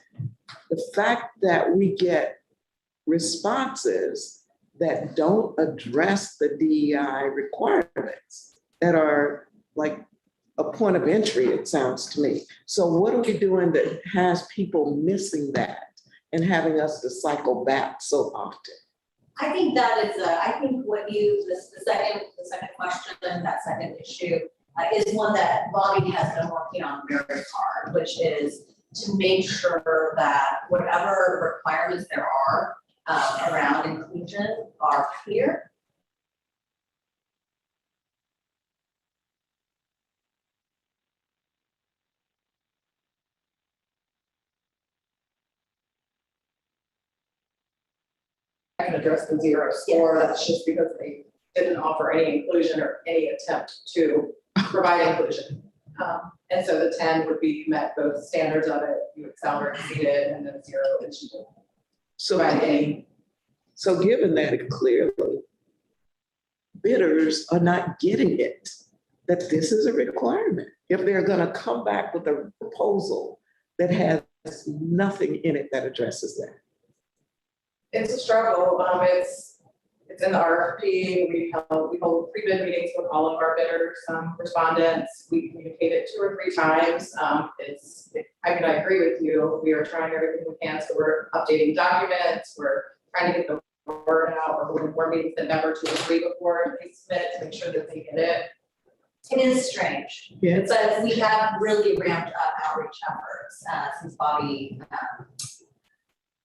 the fact that we get responses that don't address the DEI requirements that are like a point of entry, it sounds to me. So what are we doing that has people missing that and having us to cycle back so often? I think that is, I think the second question, that second issue is one that Bobby has been working on very hard, which is to make sure that whatever requirements there are around inclusion are clear. I can address the 0 score. That's just because they didn't offer any inclusion or any attempt to provide inclusion. And so the 10 would be met both standards of it, you excel or exceeded, and then 0 is you didn't provide any. So given that clearly, bidders are not getting it, that this is a requirement. If they're gonna come back with a proposal that has nothing in it that addresses that. It's a struggle. It's in the RFP. We hold pre-bid meetings with all of our bidders, respondents. We communicated 2 or 3 times. I mean, I agree with you. We are trying everything we can. So we're updating documents. We're trying to get the word out. We're holding more meetings than ever to agree before they submit to make sure that they get it. It is strange. Yeah. But we have really ramped up outreach efforts since Bobby,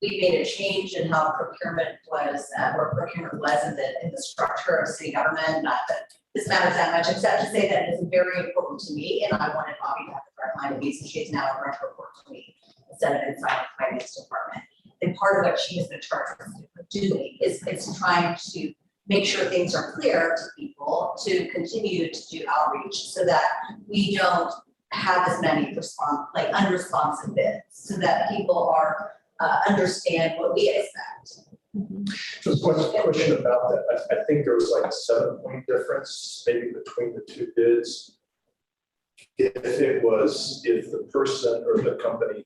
we made a change in how procurement was, or procurement was in the structure of city government. Not that this matters that much, except to say that it is very important to me, and I wanted Bobby to have the direct line of me, so she is now a direct report to me instead of inside the finance department. And part of what she has been charged with doing is trying to make sure things are clear to people, to continue to do outreach so that we don't have as many unresponsive bids, so that people are understand what we expect. Just one question about that. I think there was like a 7-point difference maybe between the 2 bids. If the person or the company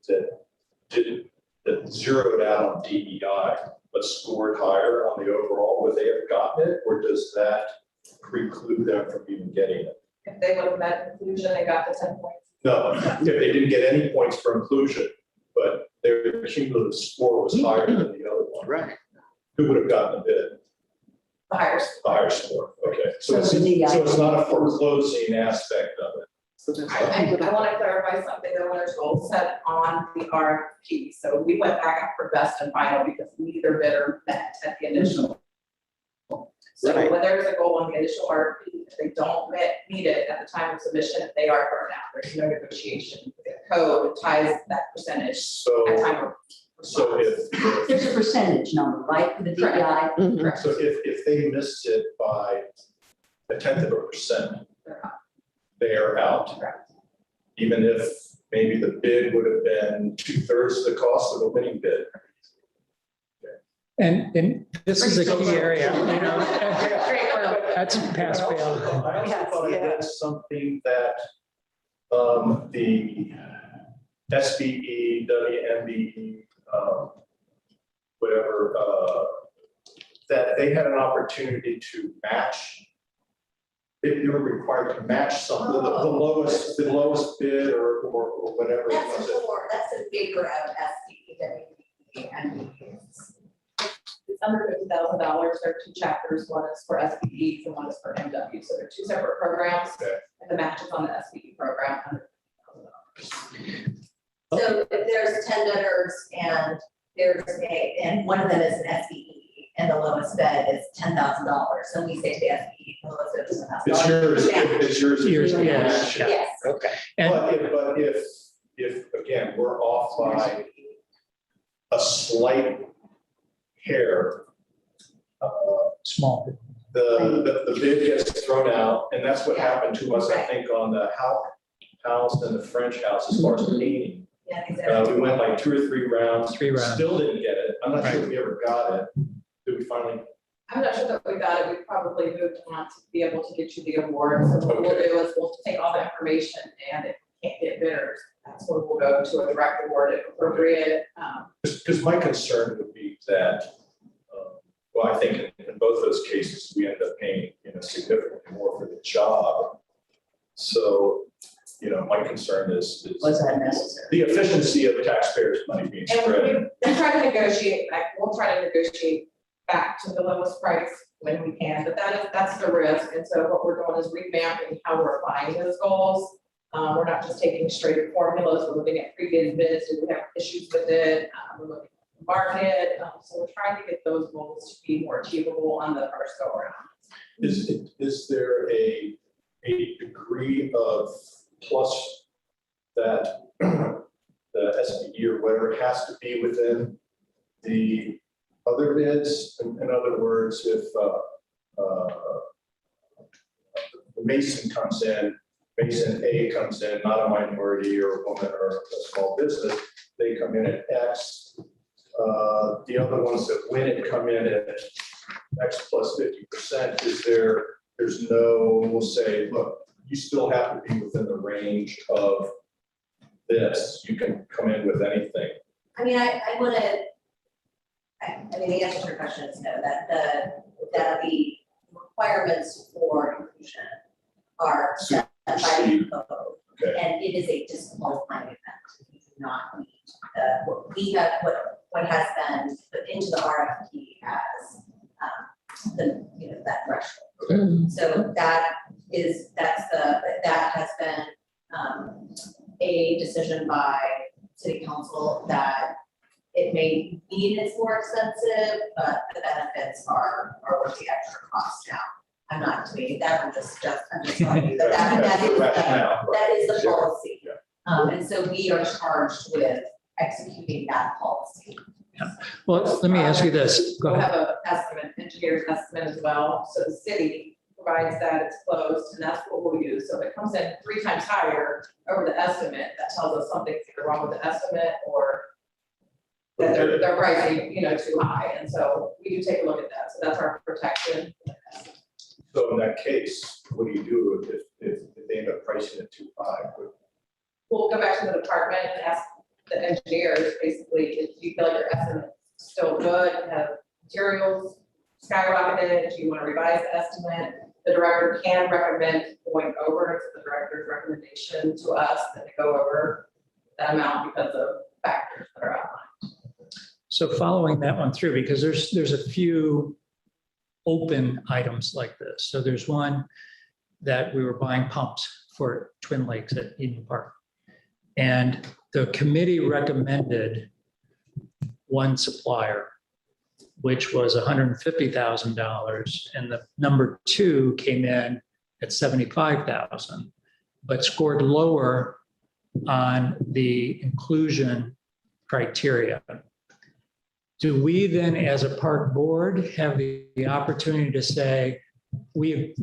that zeroed out on DEI but scored higher on the overall, would they have gotten it, or does that preclude them from even getting it? If they would have met inclusion, they got the 10 points. No, if they didn't get any points for inclusion, but their cumulative score was higher than the other one. Right. Who would have gotten the bid? The higher. The higher score, okay. So So the it's not a foreclosing aspect of it. So that's I want to clarify something that there's goals set on the RFP. So we went back up for best and final because neither bidder met at the initial. So Right. when there's a goal on the initial RFP, if they don't meet it at the time of submission, they are burned out. There's no negotiation. The code ties that percentage at So, time of so response. There's a percentage number, right, for the DEI? Mhm. Correct. so if they missed it by 0.1%, They're out. they are out. Correct. Even if maybe the bid would have been 2/3 the cost of a winning bid. And this is a key area, you know. That's pass I also fail. thought I read something that the SBE, WMBE, whatever, that they had an opportunity to match. They were required to match something, the lowest bid or whatever. That's in favor of SDE, and It's under $50,000. There are 2 chapters. One is for SBEs and one is for MW. So they're 2 separate programs. Okay. And the match is on the SBE program. so if there's 10 bidders and and one of them is an SBE and the lowest bid is $10,000, then we say to the SBE, the lowest bid is $10,000. It's yours. Yours, yes. Yes. Okay. And But if again, we're off by a slight hair, small. the bid gets thrown out, and that's what happened to us, I think, on the house and the French house as far as painting. Yeah, exactly. We went like 2 or 3 rounds. 3 rounds. Still didn't get it. I'm not sure if we ever got it. Did we finally? I'm not sure that we got it. We probably moved on to be able to get you the award. So what we'll do is we'll take all the information, and if we can't get bidders, that's where we'll go to a direct award if appropriate. Because my concern would be that, well, I think in both those cases, we ended up paying, significantly more for the job. So, my concern is Was that necessary? the efficiency of taxpayers' money being And spread. we try to negotiate back, we'll try to negotiate back to the lowest price when we can, but that's the risk. And so what we're doing is revamping how we're applying those goals. We're not just taking straight formulas, we're looking at previous bids, do we have issues with it? We're looking at the market, so we're trying to get those goals to be more achievable on the first go around. Is there a degree of plus that the SBE or whatever has to be within the other bids? In other words, if the Mason comes in, Mason A comes in, not a minority or a woman or a small business, they come in at X, The other ones that win and come in at X plus 50%, there's no, we'll say, look, you still have to be within the range of this. You can come in with anything. I mean, I mean, the answer to your question is no, that the requirements for inclusion are set by the code. Okay. And it is a disqualifying event if you do not meet what has been put into the RFP as that threshold. So that has been a decision by city council that it may mean it's more expensive, but the benefits are worth the extra cost now. I'm not debating that, I'm just telling you that is the policy. Yeah. And so we are charged with executing that policy. Well, let me ask you this. Go We'll ahead. have an estimate, engineer's estimate as well, so the city provides that it's closed, and that's what we'll use. So if it comes in 3 times higher over the estimate, that tells us something's either wrong with the estimate or that they're pricing, too high, and so we do take a look at that, so that's our protection. So in that case, what do you do if they end up pricing it too high? We'll go back to the department and ask the engineers, basically, if you feel like your estimate's still good, have materials skyrocketed, do you want to revise the estimate? The director can recommend going over, it's the director's recommendation to us that they go over that amount because of factors that are outlined. So following that one through, because there's a few open items like this. So there's one that we were buying pumps for Twin Lakes at Eden Park. And the committee recommended one supplier, which was $150,000. And the number 2 came in at $75,000, but scored lower on the inclusion criteria. Do we then, as a park board, have the opportunity to say, we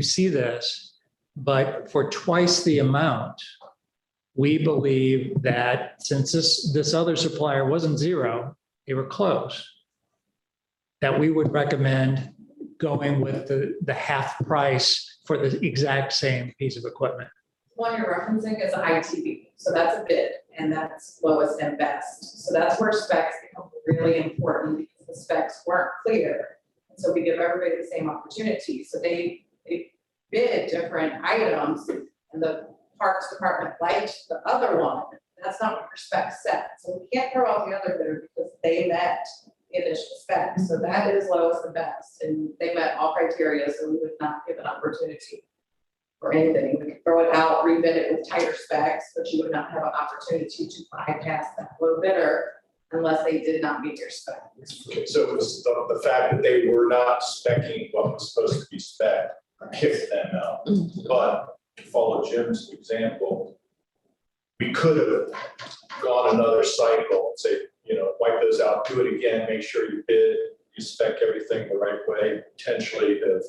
see this, but for twice the amount, we believe that since this other supplier wasn't 0, they were close, that we would recommend going with the half price for the exact same piece of equipment? One you're referencing is an ITV, so that's a bid, and that's lowest and best. So that's where specs become really important because the specs weren't clear. And so we give everybody the same opportunity. So they bid different items, and the Parks Department liked the other one. That's not what your spec said. So we can't throw out the other bidder because they met the initial spec. So that is lowest and best, and they met all criteria, so we would not give an opportunity for anything. We could throw it out, rebid it with tighter specs, but you would not have an opportunity to bypass that low bidder unless they did not meet your spec. Okay, so it was the fact that they were not speccing what was supposed to be spec kicked them out. But to follow Jim's example, we could have gone another cycle and say, wipe those out, do it again, make sure you bid, you spec everything the right way, potentially have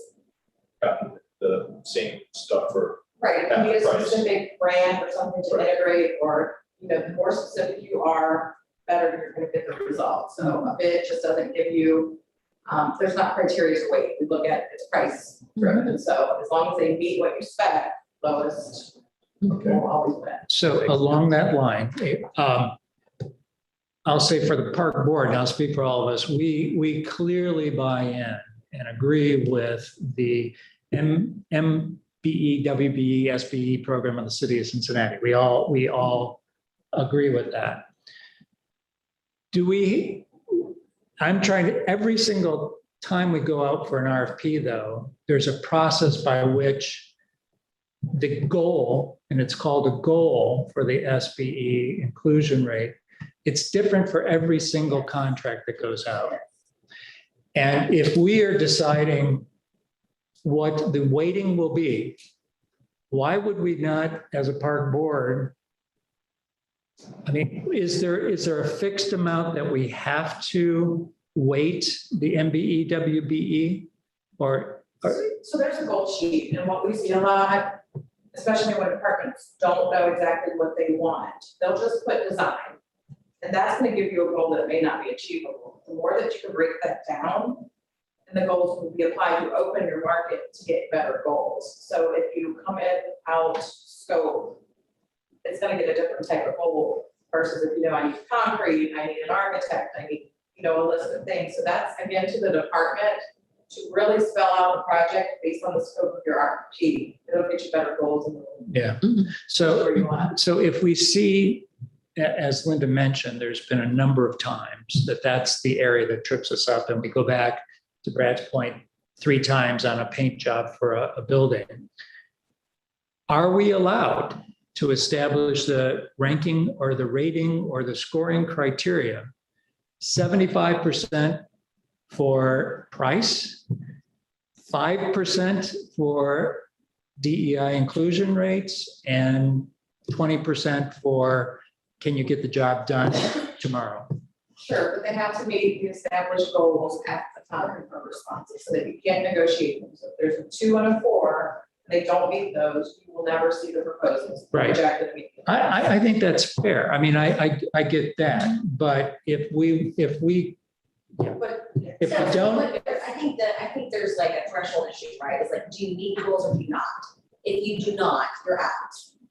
gotten the same stuff for Right, half you need the a price. specific brand or something to integrate, or, the more specific you are, better you're gonna get the results. So a bid just doesn't give you, there's not criteria to weight. We look at its price driven. So as long as they meet what you spec, lowest will always win. So along that line, I'll say for the park board, and I'll speak for all of us, we clearly buy in and agree with the MBE, WBE, SBE program of the city of Cincinnati. We all agree with that. I'm trying to, every single time we go out for an RFP though, there's a process by which the goal, and it's called a goal for the SBE inclusion rate, it's different for every single contract that goes out. And if we are deciding what the weighting will be, why would we not, as a park board, I mean, is there a fixed amount that we have to weight the MBE, WBE, or? So there's a goal sheet, and what we see a lot, especially when departments don't know exactly what they want, they'll just put design. And that's gonna give you a goal that may not be achievable. The more that you can break that down, and the goals will be applied, you open your market to get better goals. So if you come in without scope, it's gonna get a different type of goal versus if you know, I need concrete, I need an architect, I need, you know, a list of things. So that's again to the department to really spell out the project based on the scope of your RFP. It'll get you better goals and Yeah. so where you want. So if we see, as Linda mentioned, there's been a number of times that that's the area that trips us up, and we go back to Brad's point 3 times on a paint job for a building. Are we allowed to establish the ranking or the rating or the scoring criteria 75% for price, 5% for DEI inclusion rates, and 20% for can you get the job done tomorrow? Sure, but they have to meet the established goals at the time of responses so that you can't negotiate them. So if there's a 2 and a 4, and they don't meet those, you will never see the proposals. Right. Rejected immediately. I think that's fair. I mean, I get that, but if we, But. If so- we don't- I think there's like a threshold issue, right? It's like, do you meet goals or do you not? If you do not, you're out.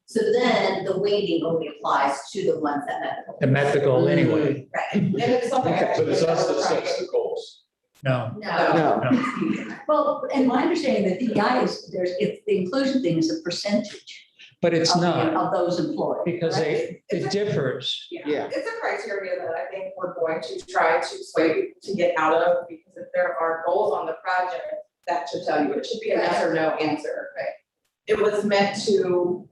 So then the weighting only applies to the ones that met. the met the goal anyway, Right, And it's something. But it's us that sets the goals. no, no. No. Well, and my understanding that DEI is, if the inclusion thing is a percentage but it's of not, of those employed. because right? it differs. Yeah. It's a criteria that I think we're going to try to sway people to get out of, because if there are goals on the project, that should tell you, it should be a yes or no answer, right? It was meant to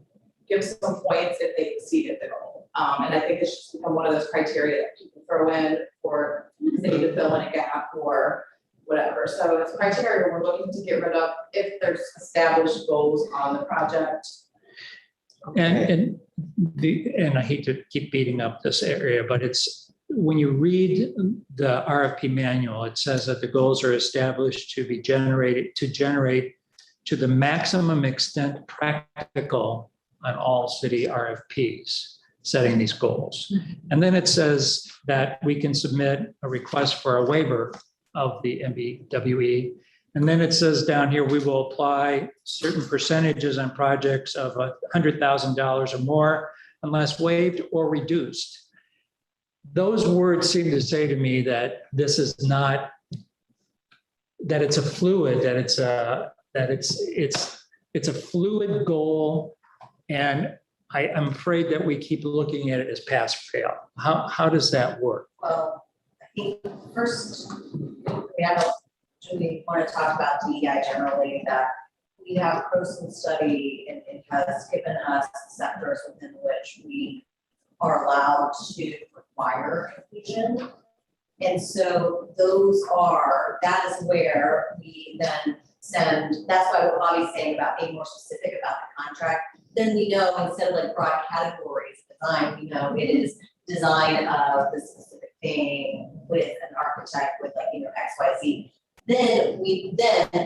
give some points if they exceeded the goal. And I think it's just become one of those criteria that people throw in for, they need to fill in a gap or whatever. So it's criteria we're looking to get rid of if there's established goals on the project. And I hate to keep beating up this area, but it's, when you read the RFP manual, it says that the goals are established to generate to the maximum extent practical on all city RFPs, setting these goals. And then it says that we can submit a request for a waiver of the MBWE. And then it says down here, we will apply certain percentages on projects of $100,000 or more unless waived or reduced. Those words seem to say to me that this is not, that it's a fluid, that it's a fluid goal. And I'm afraid that we keep looking at it as pass fail. How does that work? Well, I think first, do we want to talk about DEI generally, that we have Procurement study and it has given us sectors within which we are allowed to require inclusion. And so that is where we then send, that's why what Bobby's saying about being more specific about the contract. Then we know, instead of like broad categories design, we know it is design of the specific thing with an architect with like, X, Y, Z. Then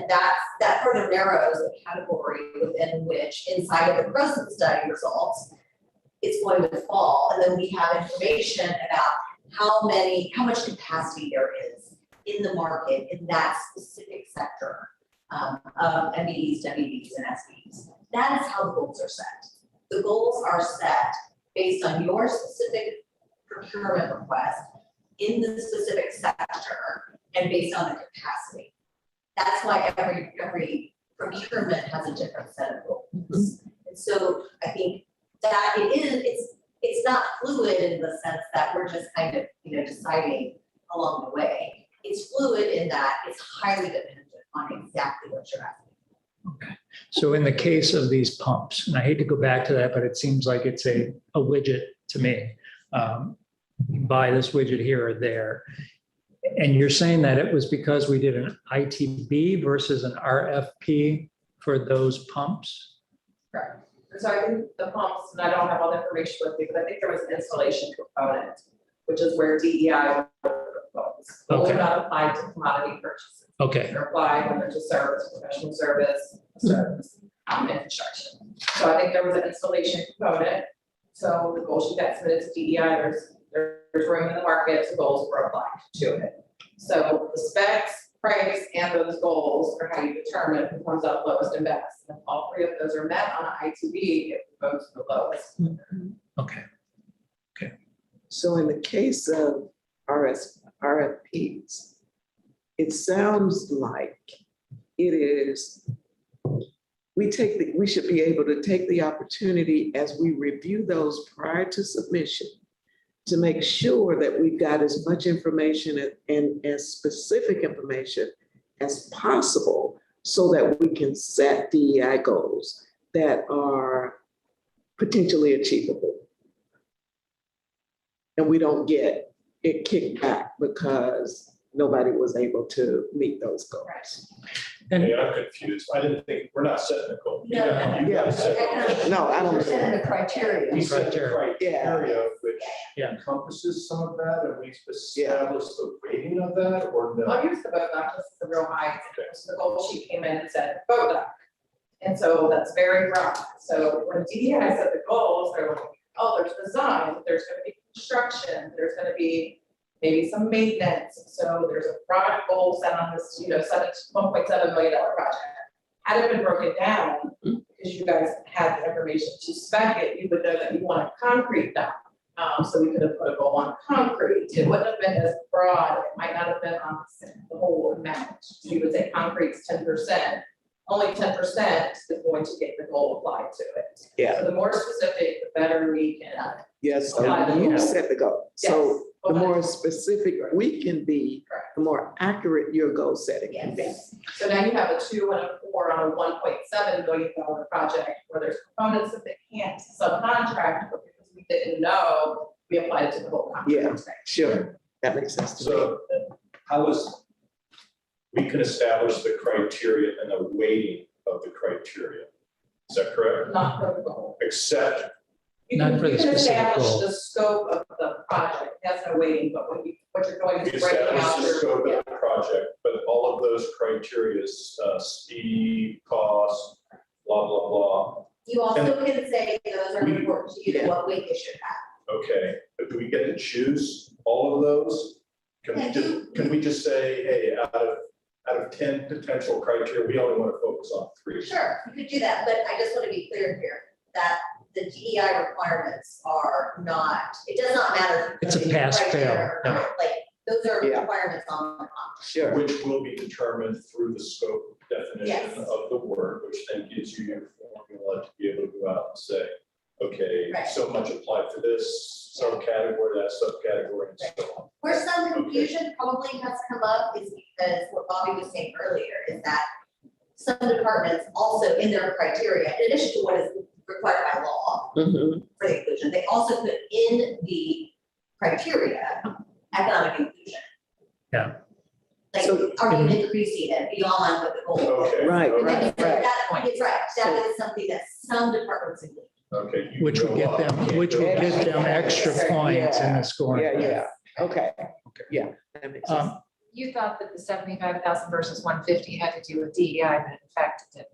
that further narrows the category within which inside of the Procurement study results, it's going to fall. And then we have information about how much capacity there is in the market in that specific sector of MBEs, WBs, and SBs. That is how the goals are set. The goals are set based on your specific procurement request in the specific sector and based on the capacity. That's why every procurement has a different set of goals. And so I think that it's not fluid in the sense that we're just kind of, deciding along the way. It's fluid in that it's highly dependent on exactly what you're asking. Okay. So in the case of these pumps, and I hate to go back to that, but it seems like it's a widget to me. You buy this widget here or there. And you're saying that it was because we did an ITB versus an RFP for those pumps? Correct. So I think the pumps, and I don't have all the information with me, but I think there was an installation component, which is where DEI goes. Those are not applied to commodity purchases. Okay. They're applied when there's a service, professional service, and construction. So I think there was an installation component. So the goal sheet got submitted to DEI, there's there's room in the market, so goals were applied to it. So the specs, price, and those goals are how you determine who comes up lowest and best. And if all three of those are met on an ITB, it goes to the lowest. Okay. So in the case of RFPs, it sounds like it is, we should be able to take the opportunity as we review those prior to submission to make sure that we've got as much information and as specific information as possible so that we can set DEI goals that are potentially achievable. And we don't get it kicked back because nobody was able to meet those goals. And Hey, I'm confused. I didn't think, we're not setting a goal. You No, guys- you guys set it. No, I We're don't. setting the criteria. We set the Criteria. criteria, which Yeah. encompasses some of that, and we establish the rating of that, or no? I'll use the vote doc, this is the real high, so the goal sheet came in and said vote doc. And so that's very broad. So when DEI set the goals, they're like, oh, there's design, there's gonna be construction, there's gonna be maybe some maintenance. So there's a broad goal set on this, $1.7 million project. Had it been broken down, because you guys had the information to spec it, you would know that you want a concrete dock. So we could have put a goal on concrete. It wouldn't have been as broad. It might not have been on the whole amount. So you would say concrete's 10%. Only 10% is going to get the goal applied to it. Yeah. So the more specific, the better we can. Yes, Apply the you goal. set the goal. So the Yes. more specific we can be, Correct. the more accurate your goal setting can be. Yes. So now you have a 2 and a 4 on a $1.7 million project where there's components that they can't subcontract, but because we didn't know, we applied it to the whole Yeah. contract. Sure, that makes sense to me. So how is, we can establish the criteria and the weighting of the criteria. Is that correct? Not for the goal. Except, You Not can, for you the can specific establish goal. the scope of the project, that's no weighting, but what you're doing we is breaking establish out the your. scope Yeah. of the project, but all of those criteria, speed, cost, blah, blah, blah. You also can say those are important to you, what weight they should have. Okay, but do we get to choose all of those? Can we just say, hey, out of 10 potential criteria, we only want to focus on 3? Sure, you could do that, but I just want to be clear here that the DEI requirements are not, it does not matter. if It's a you pass, fail, criteria or no. not. Like, those are Yeah. requirements on the Sure. Which will be determined through the scope definition Yes. of the work, which then gives you your formula to be able to go out and say, okay, Right. so much applied to this subcategory, that subcategory, and so on. Where some confusion probably has come up is because what Bobby was saying earlier is that some departments also in their criteria, in addition to what is required by law Mhm. for the inclusion, they also put in the criteria economic inclusion. Yeah. Like, So- are you increasing it beyond what the goal is? Okay. Right, And then right, so right. that point is right, that is something that some departments include. Okay. you which will go get up, them, you which can't will go get down. them extra points in the scoring. Yeah, yeah, okay, yeah, that makes sense. You thought that the 75,000 versus 150 had to do with DEI, but in fact it didn't.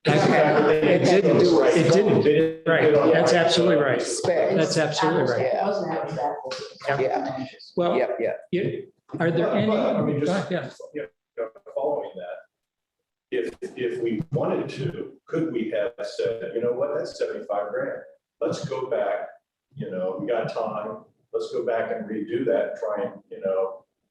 It didn't, it didn't, right, that's absolutely right. Specs. That's absolutely right. It wasn't apples to apples. Yeah, Well, yeah, yeah. are there any? But, I mean, Go just, ahead, yeah. following that, if we wanted to, could we have said, you know what, that's 75 grand. Let's go back, we got time, let's go back and redo that, try and,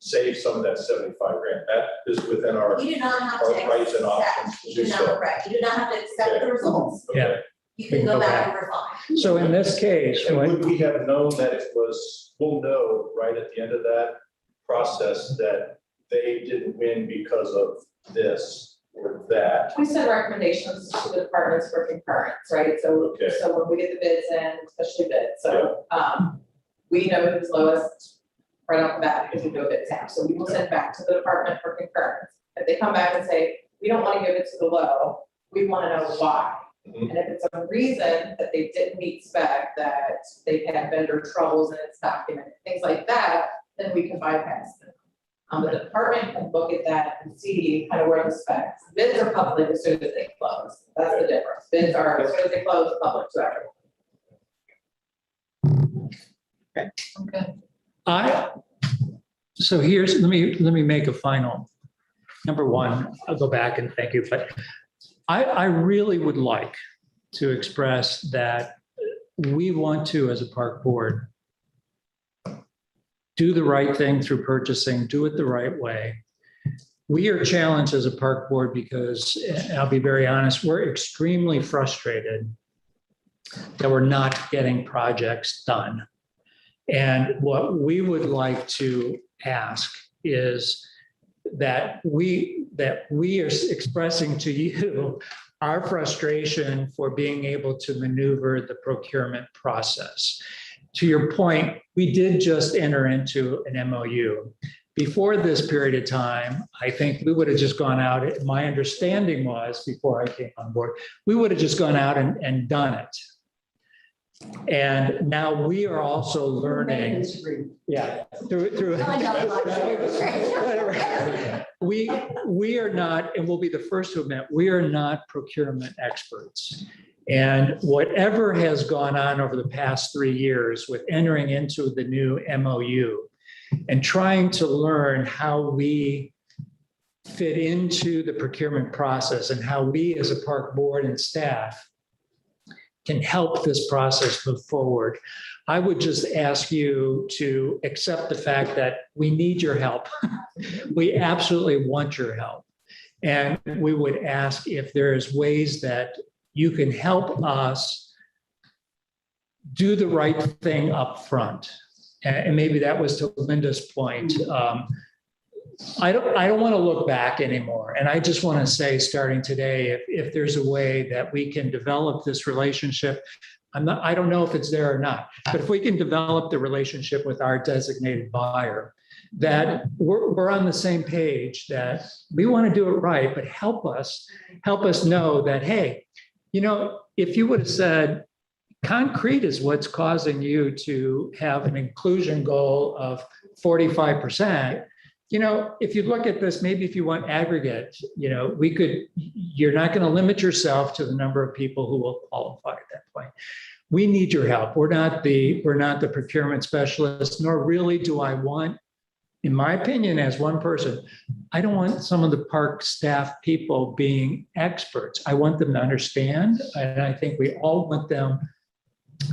save some of that 75 grand. That is within our, You do not have our to rights and accept, options to you do do not, so. correct, you do not have to accept the results, Okay. you can go back and refine. So in this case, And what, would we have known that it was, we'll know right at the end of that process that they didn't win because of this or that? We send recommendations to the departments for concurrence, right? So, Okay. so when we get the bids in, especially bids, so, we know who's lowest right off the bat because we do a bid tab. So we will send back to the department for concurrence. If they come back and say, we don't want to give it to the low, we want to know why. Mhm. And if it's a reason that they didn't meet spec, that they had vendor troubles and it's documented, things like that, then we can bypass them. The department can look at that and see kind of where the specs, bids are public as soon as they close. That's the difference. Bids are, as soon as they close, public to everyone. Okay. So here's, let me make a final. Number one, I'll go back and thank you, but I really would like to express that we want to, as a park board, do the right thing through purchasing, do it the right way. We are challenged as a park board because, and I'll be very honest, we're extremely frustrated that we're not getting projects done. And what we would like to ask is that we are expressing to you our frustration for being able to maneuver the procurement process. To your point, we did just enter into an MOU. Before this period of time, I think we would have just gone out, my understanding was, before I came on board, we would have just gone out and done it. And now we are also learning. Yeah. We are not, and we'll be the first to admit, we are not procurement experts. And whatever has gone on over the past 3 years with entering into the new MOU and trying to learn how we fit into the procurement process and how we as a park board and staff can help this process move forward. I would just ask you to accept the fact that we need your help. We absolutely want your help. And we would ask if there's ways that you can help us do the right thing up front. And maybe that was to Linda's point. I don't want to look back anymore. And I just want to say, starting today, if there's a way that we can develop this relationship, I don't know if it's there or not, but if we can develop the relationship with our designated buyer, that we're on the same page, that we want to do it right, but help us know that, hey, you know, if you would have said, concrete is what's causing you to have an inclusion goal of 45%. You know, if you look at this, maybe if you want aggregate, you know, you're not going to limit yourself to the number of people who will qualify at that point. We need your help. We're not the procurement specialists, nor really do I want, in my opinion, as one person, I don't want some of the park staff people being experts. I want them to understand, and I think we all want them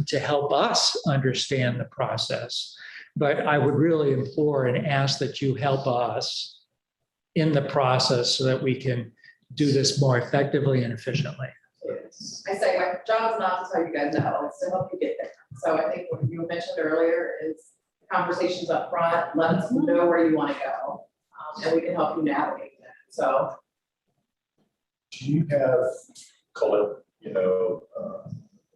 to help us understand the process. But I would really implore and ask that you help us in the process so that we can do this more effectively and efficiently. I say my job is not to tell you guys no, it's to help you get there. So I think what you mentioned earlier is conversations up front, let us know where you want to go, and we can help you navigate that. So. Do you have, Colin, you know,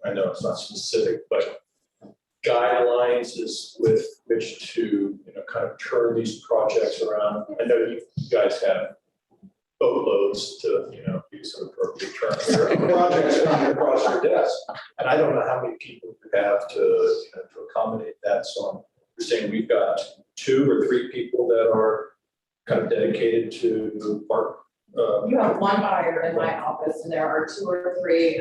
I know it's not specific, but guidelines is with which to, you know, kind of turn these projects around? I know you guys have boatloads to, you know, use an appropriate term here. Projects coming across your desk, and I don't know how many people you have to, you know, to accommodate that. So you're saying we've got 2 or 3 people that are kind of dedicated to park. You have one buyer in my office, and there are 2 or 3.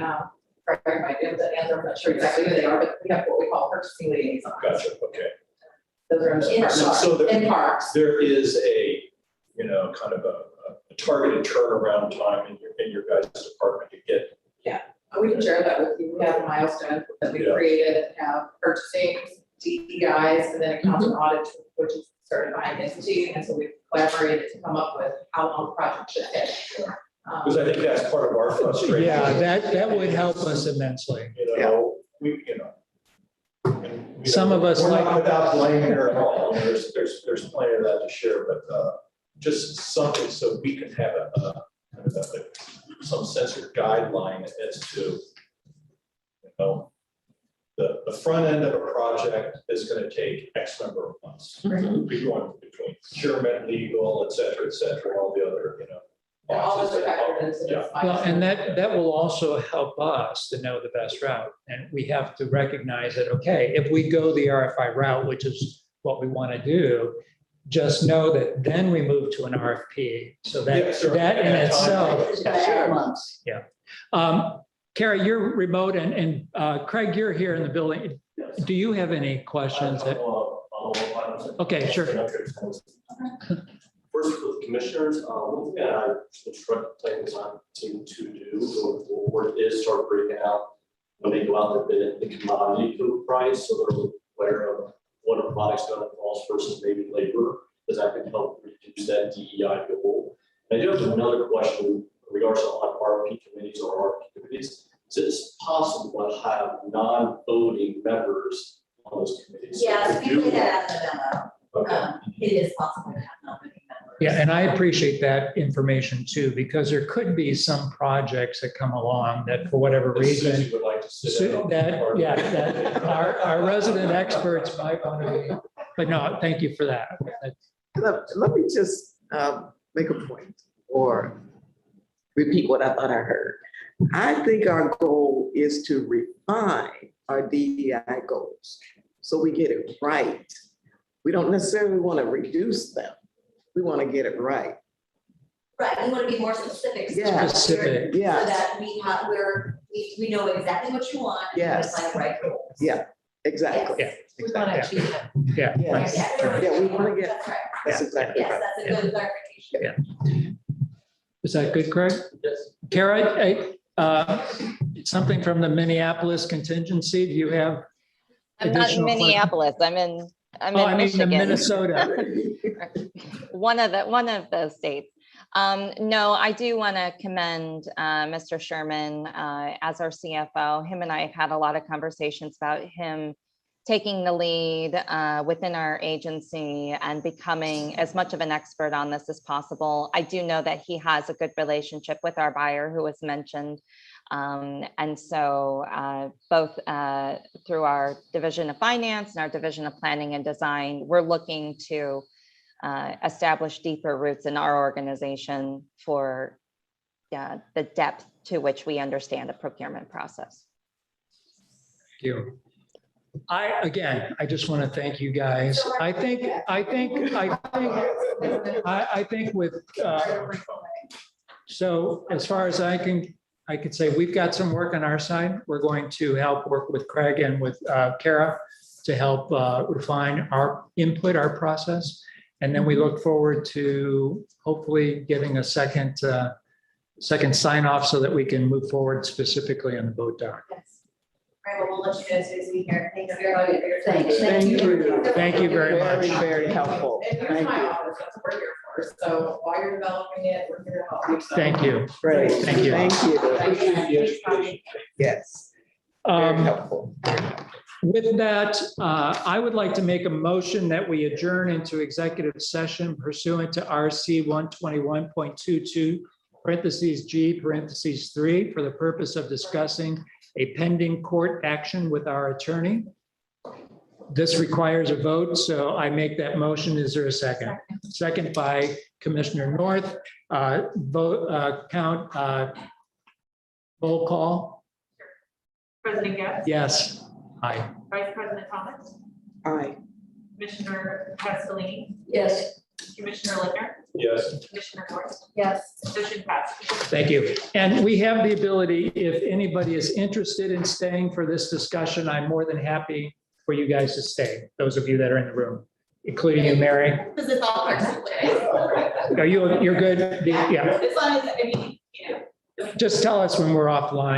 Craig might be able to answer. I'm not sure exactly who they are, but we have what we call purchasing liaisons. Gotcha. Okay. Those are in So parks. there is a, you know, kind of a targeted turnaround time in your guys' department to get. Yeah, we can share that with you. We have a milestone that we created and have purchasing, DEIs, and then accounts and audit, which is certifying entity. And so we've collaborated to come up with how long the project should take. Because I think that's part of our frustration. Yeah, that would help us immensely. You know, we, you know. And we Some of us we're like- not without blame here at all. There's plenty of that to share, but just something so we can have some sense of guideline as to, you know, the front end of a project is going to take X number of months. We're going between procurement, legal, et cetera, all the other, you know. And all those are factored into Yeah. this. Well, and that will also help us to know the best route. And we have to recognize that, okay, if we go the RFI route, which is what we want to do, just know that then we move to an RFP. So that, Yeah, sure. that in itself. It's got 4 months. Carrie, you're remote and Craig, you're here in the building. do you have any questions? Okay, sure. First, with commissioners, one thing I instruct planning design team to do going forward is start breaking out when they go out to bid the commodity code price, so they're aware of what a product's going to cost versus maybe labor, because that can help reduce that DEI goal. And I do have another question in regards to RFP committees or RFP committees. Is it possible to have non-voting members on those committees? Yes, If you we do- put that out in the memo. Okay. It is possible to have non-voting members. Yeah, and I appreciate that information too, because there could be some projects that come along that for whatever That Susie reason, would like to sit in on. that our resident experts might want to be, but no, thank you for that. Let me just make a point or repeat what I thought I heard. I think our goal is to refine our DEI goals so we get it right. We don't necessarily want to reduce them. We want to get it right. Right, we want to be more specific. Yeah. Specific. So Yeah. that we know exactly what you want. And Yes. we find the right goals. Yeah, exactly. Yeah. We want to achieve it. Yeah. Yes. Yeah, we want to get, That's right. that's exactly Yes, right. that's a good clarification. Is that good, Craig? Yes. Kara, something from the Minneapolis contingency, do you have? I'm not in additional questions? Minneapolis, I'm in Oh, I mean, the Michigan. Minnesota. One of those states. No, I do want to commend Mr. Sherman as our CFO. Him and I have had a lot of conversations about him taking the lead within our agency and becoming as much of an expert on this as possible. I do know that he has a good relationship with our buyer who was mentioned. And so both through our Division of Finance and our Division of Planning and Design, we're looking to establish deeper roots in our organization for the depth to which we understand the procurement process. Thank you. I just want to thank you guys. I think with, so as far as I could say, we've got some work on our side. We're going to help work with Craig and with Kara to help refine our input, our process. And then we look forward to hopefully getting a second sign off so that we can move forward specifically on the boat dock. Yes. All right, well, we'll let you know as soon as we hear. Thanks very much for your time. Thank you. Thank you very much. Very, very helpful. And here's Thank my you. office, that's what we're here for. So while you're developing it, we're here to help you. So- Thank you. Great. Thank you. Thank you. Thank you. Yes, very Um, helpful. With that, I would like to make a motion that we adjourn into executive session pursuant to RC 121.22 parentheses G parentheses 3 for the purpose of discussing a pending court action with our attorney. This requires a vote, so I make that motion. Is there a second? Second by Commissioner North. Vote count. Roll call. President Getz, Yes. Aye. Vice President Thomas, Aye. Commissioner Castellini, Yes. Commissioner Littner, Yes. Commissioner North, Yes. motion passes. Thank you. And we have the ability, if anybody is interested in staying for this discussion, I'm more than happy for you guys to stay, those of you that are in the room, including you, Mary. Because it's all participating. You're good? Yeah, As long as, I mean, you know. just tell us when we're offline.